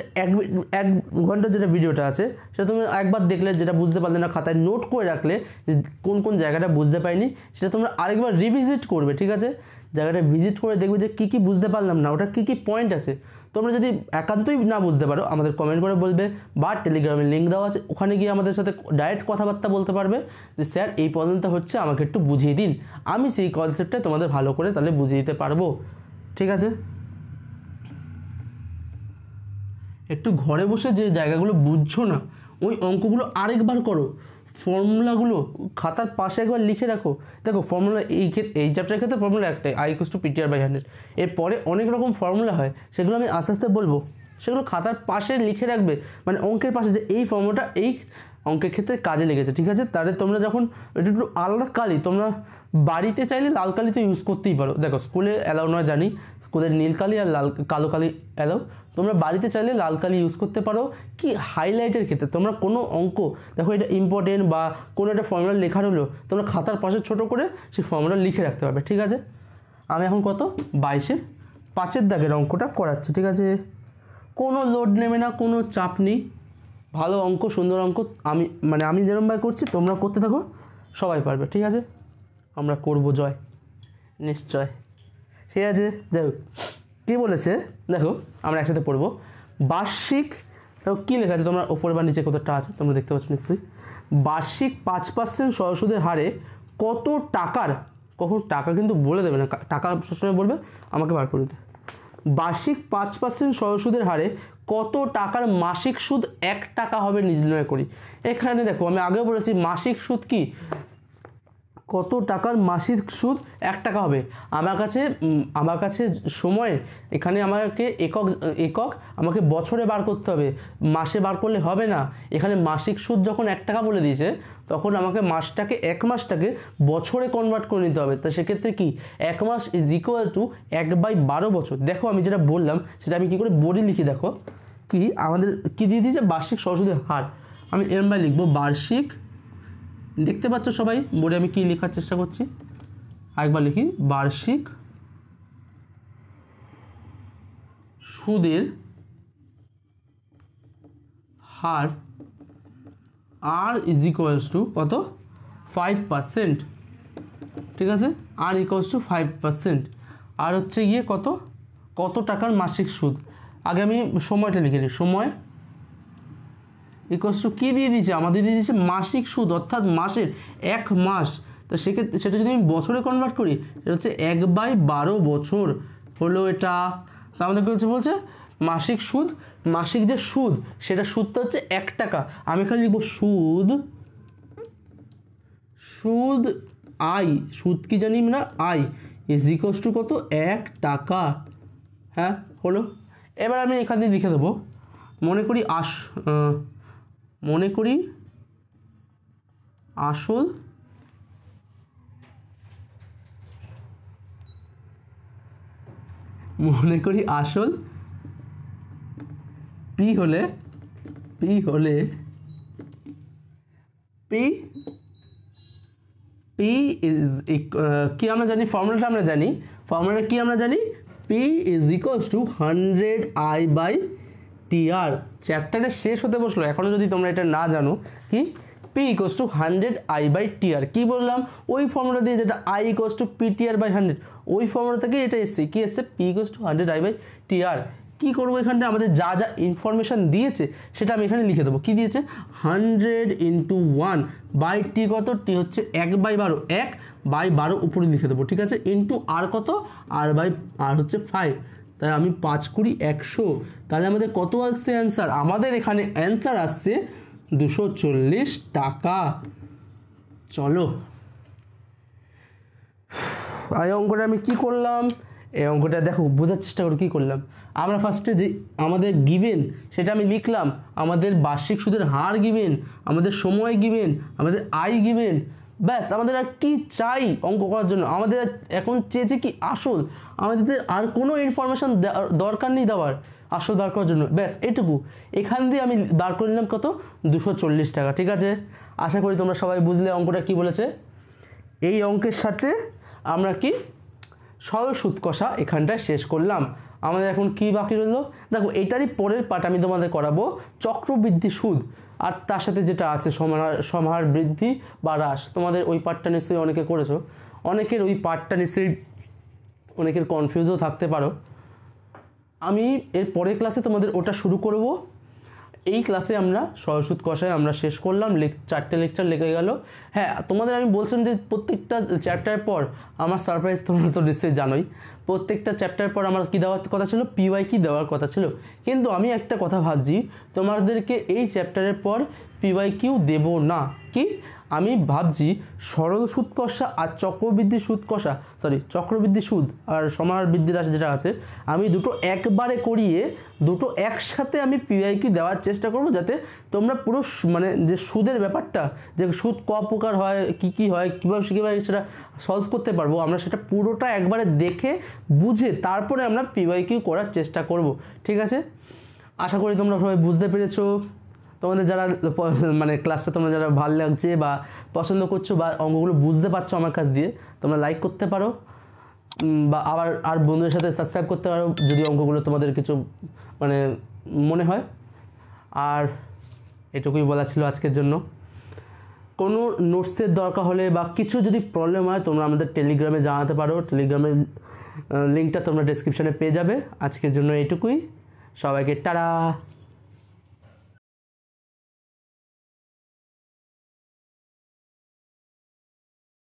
এক ঘন্টার যেটা ভিডিওটা আছে সেটা তুমি একবার দেখলে, যেটা বুঝতে পারলে না খাতায় নোট করে রাখলে যে কোন জায়গাটা বুঝতে পারিনি, সেটা তোমরা আরেকবার রিভিজিট করবে। ঠিক আছে, জায়গাটা ভিজিট করে দেখবে যে কী বুঝতে পারলাম না, ওটা কী পয়েন্ট আছে। তোমরা যদি একান্তই না বুঝতে পারো আমাদের কমেন্ট করে বলবে, বা টেলিগ্রামের লিঙ্ক দেওয়া আছে, ওখানে গিয়ে আমাদের সাথে ডাইরেক্ট কথাবার্তা বলতে পারবে যে স্যার এই পর্যন্ত হচ্ছে, আমাকে একটু বুঝিয়ে দিন। আমি সেই কনসেপ্টটা তোমাদের ভালো করে তাহলে বুঝিয়ে দিতে পারবো। ঠিক আছে, একটু ঘরে বসে যে জায়গাগুলো বুঝছো না ওই অঙ্কগুলো আরেকবার করো, ফর্মুলাগুলো খাতার পাশে একবার লিখে রাখো। দেখো ফর্মুলা এই চ্যাপ্টারের ক্ষেত্রে ফর্মুলা একটাই, I=PTR/100। এরপরে অনেক রকম ফর্মুলা হয়, সেগুলো আমি আস্তে আস্তে বলবো, সেগুলো খাতার পাশে লিখে রাখবে, মানে অঙ্কের পাশে যে এই ফর্মুলাটা এই অঙ্কের ক্ষেত্রে কাজে লেগেছে। ঠিক আছে, তাহলে তোমরা যখন একটু আলাদা কালি, তোমরা বাড়িতে চাইলে লাল কালি তো ইউজ করতেই পারো। দেখো স্কুলে অ্যালাউ নয় জানি, স্কুলের নীল কালি আর কালো কালি অ্যালাউ। তোমরা বাড়িতে চাইলে লাল কালি ইউজ করতে পারো। কি হাইলাইটের ক্ষেত্রে তোমরা কোনো অঙ্ক দেখো এটা ইম্পর্টেন্ট বা কোনো একটা ফর্মুলা লেখার হলো, তোমরা খাতার পাশে ছোট করে সেই ফর্মুলা লিখে রাখতে পারবে। ঠিক আছে, আমি এখন কত 22-এর 5-এর দাগের অঙ্কটা করাচ্ছি। ঠিক আছে, কোনো লোড নেবে না, কোনো চাপ নেই, ভালো অঙ্ক, সুন্দর অঙ্ক। আমি যেরকমভাবে করছি তোমরা করতে থাকো, সবাই পারবে। ঠিক আছে, আমরা করব জয়, নিশ্চয়। ঠিক আছে, যাই হোক কী বলেছে দেখো, আমরা একসাথে পড়বো। বার্ষিক কী লেখা আছে, তোমরা ওপরে বা নিচে কতটা আছে তোমরা দেখতে পাচ্ছ নিশ্চয়ই। বার্ষিক 5% সহসুদের হারে কত টাকার, কখন টাকা কিন্তু বলে দেবে না, টাকা সবসময় বলবে আমাকে বার করে দিতে। বার্ষিক 5% সহসুদের হারে কত টাকার মাসিক সুদ 1 টাকা হবে নির্ণয় করি। এখানে দেখো আমি আগেও বলেছি মাসিক সুদ কি, কত টাকার মাসিক সুদ 1 টাকা হবে। আমার কাছে সময়, এখানে আমাকে একক আমাকে বছরে বার করতে হবে, মাসে বার করলে হবে না। এখানে মাসিক সুদ যখন 1 টাকা বলে দিয়েছে, তখন আমাকে এক মাসটাকে বছরে কনভার্ট করে নিতে হবে। তো সেক্ষেত্রে কি 1 মাস ইজ ইকুয়াল টু 1/12 বছর। দেখো আমি যেটা বললাম সেটা আমি কী করে বোর্ডে লিখি, দেখো কি আমাদের কি দিয়ে দিয়েছে, বার্ষিক সহসুদের হার। আমি এরম বাই লিখবো বার্ষিক, দেখতে পাচ্ছ সবাই বোর্ডে আমি কি লেখার চেষ্টা করছি, আরেকবার লিখি, বার্ষিক সুদের হার R ইজ ইকুয়ালস টু কত, 5%। ঠিক আছে, R ইকুয়ালস টু 5%। আর হচ্ছে গিয়ে কত টাকার মাসিক সুদ। আগে আমি সময়টা লিখে নিই, সময় ইকুয়ালস টু কী দিয়ে দিয়েছে, আমাদের দিয়ে দিয়েছে মাসিক সুদ, অর্থাৎ মাসের 1 মাস। তো সেক্ষেত্রে সেটা যদি আমি বছরে কনভার্ট করি, সেটা হচ্ছে 1/12 বছর হলো এটা। তা আমাদের কী হচ্ছে বলছে, মাসিক সুদ, মাসিক যে সুদ সেটা সুদটা হচ্ছে 1 টাকা। আমি এখানে লিখবো সুদ আই, সুদ কি জানি না, আই ইজ ইকুয়ালস টু কত, 1 টাকা। হ্যাঁ হলো। এবার আমি এখানে লিখে দেবো, মনে করি আসল পি হলে পি ইজ কি আমরা জানি, ফর্মুলাটা কি আমরা জানি, P is equals two 100I/TR। চ্যাপ্টারে শেষ হতে বসলো, এখনও যদি তোমরা এটা না জানো কি পি ইকুয়ালস টু 100I/TR। কি বললাম, ওই ফর্মুলা দিয়ে যেটা I ইকুয়ালস টু PTR/100, ওই ফর্মুলা থেকে এটা এসছে, কি এসছে, পি ইকুয়ালস টু 100I/TR। কী করবো, এখানটা আমাদের যা যা ইনফরমেশান দিয়েছে সেটা আমি এখানে লিখে দেবো। কী দিয়েছে, 100 × 1/T কত, টি হচ্ছে 1/12, 1/12 উপরে লিখে দেবো, ঠিক আছে, ইন্টু আর কত, আর হচ্ছে 5, তাই আমি 5 × 100। তাহলে আমাদের কত আসছে অ্যান্সার, আমাদের এখানে অ্যান্সার আসছে 240 টাকা। চলো এই অঙ্কটা আমি কি করলাম, এই অঙ্কটা দেখো, বোঝার চেষ্টা করো কী করলাম। আমরা ফার্স্টে যে আমাদের গিভেন সেটা আমি লিখলাম, আমাদের বার্ষিক সুদের হার গিভেন, আমাদের সময় গিভেন, আমাদের আয় গিভেন, ব্যাস আমাদের আর কি চাই অঙ্ক করার জন্য, আমাদের এখন চেয়েছে কি আসল, আমাদের আর কোনো ইনফরমেশান দরকার নেই দেওয়ার, আসল বার করার জন্য, ব্যাস এটুকু। এখান দিয়ে আমি বার করে নিলাম কত, 240 টাকা, ঠিক আছে। আশা করি তোমরা সবাই বুঝলে অঙ্কটা কি বলেছে। এই অঙ্কের সাথে আমরা কি সরল সুদ কষা এখানটায় শেষ করলাম। আমাদের এখন কি বাকি রইলো, দেখো এটারই পরের পার্ট আমি তোমাদের করাবো চক্রবৃদ্ধি সুদ, আর তার সাথে যেটা আছে সমাহার বৃদ্ধি বা হ্রাস। তোমাদের ওই পার্টটা নিশ্চয়ই অনেকে করেছো, অনেকের ওই পার্টটা নিশ্চয়ই অনেকের কনফিউজও থাকতে পারো। আমি এর পরের ক্লাসে তোমাদের ওটা শুরু করব। এই ক্লাসে আমরা সরল সুদ কষায় আমরা শেষ করলাম, 4টে লেকচার লেগে গেল। হ্যাঁ, তোমাদের আমি বলছিলাম যে প্রত্যেকটা চ্যাপ্টার পর আমার সারপ্রাইজ, তোমরা তো নিশ্চয়ই জানোই, প্রত্যেকটা চ্যাপ্টার পর আমার কী দেওয়ার কথা ছিল, পিওয়াই কি দেওয়ার কথা ছিল। কিন্তু আমি একটা কথা ভাবছি, তোমাদেরকে এই চ্যাপ্টারের পর পিওয়াই কিউ দেবো না। কি আমি ভাবছি, সরল সুদ কষা আর চক্রবৃদ্ধি সুদ আর সমাহার বৃদ্ধি রাশি যেটা আছে, আমি দুটো একবারে করিয়ে দুটো একসাথে আমি পিওয়াইকিউ দেওয়ার চেষ্টা করব, যাতে তোমরা পুরো মানে যে সুদের ব্যাপারটা, যে সুদ ক প্রকার হয়, কী হয়, কীভাবে সেটা সলভ করতে পারবো, আমরা সেটা পুরোটা একবারে দেখে বুঝে তারপরে আমরা পিওয়াইকিউ করার চেষ্টা করব, ঠিক আছে। আশা করি তোমরা সবাই বুঝতে পেরেছো। তোমাদের যারা মানে ক্লাসটা তোমরা যারা ভালো লাগছে বা পছন্দ করছো বা অঙ্কগুলো বুঝতে পারছো আমার কাছ দিয়ে, তোমরা লাইক করতে পারো বা আবার আর বন্ধুদের সাথে সাবস্ক্রাইব করতে পারো যদি অঙ্কগুলো তোমাদের কিছু মানে মনে হয়। আর এটুকুই বলা ছিল আজকের জন্য। কোনো নোটসের দরকার হলে বা কিছু যদি প্রবলেম হয় তোমরা আমাদের টেলিগ্রামে জানাতে পারো, টেলিগ্রামের লিঙ্কটা তোমরা ডেসক্রিপশানে পেয়ে যাবে। আজকের জন্য এটুকুই, সবাইকে টাটা।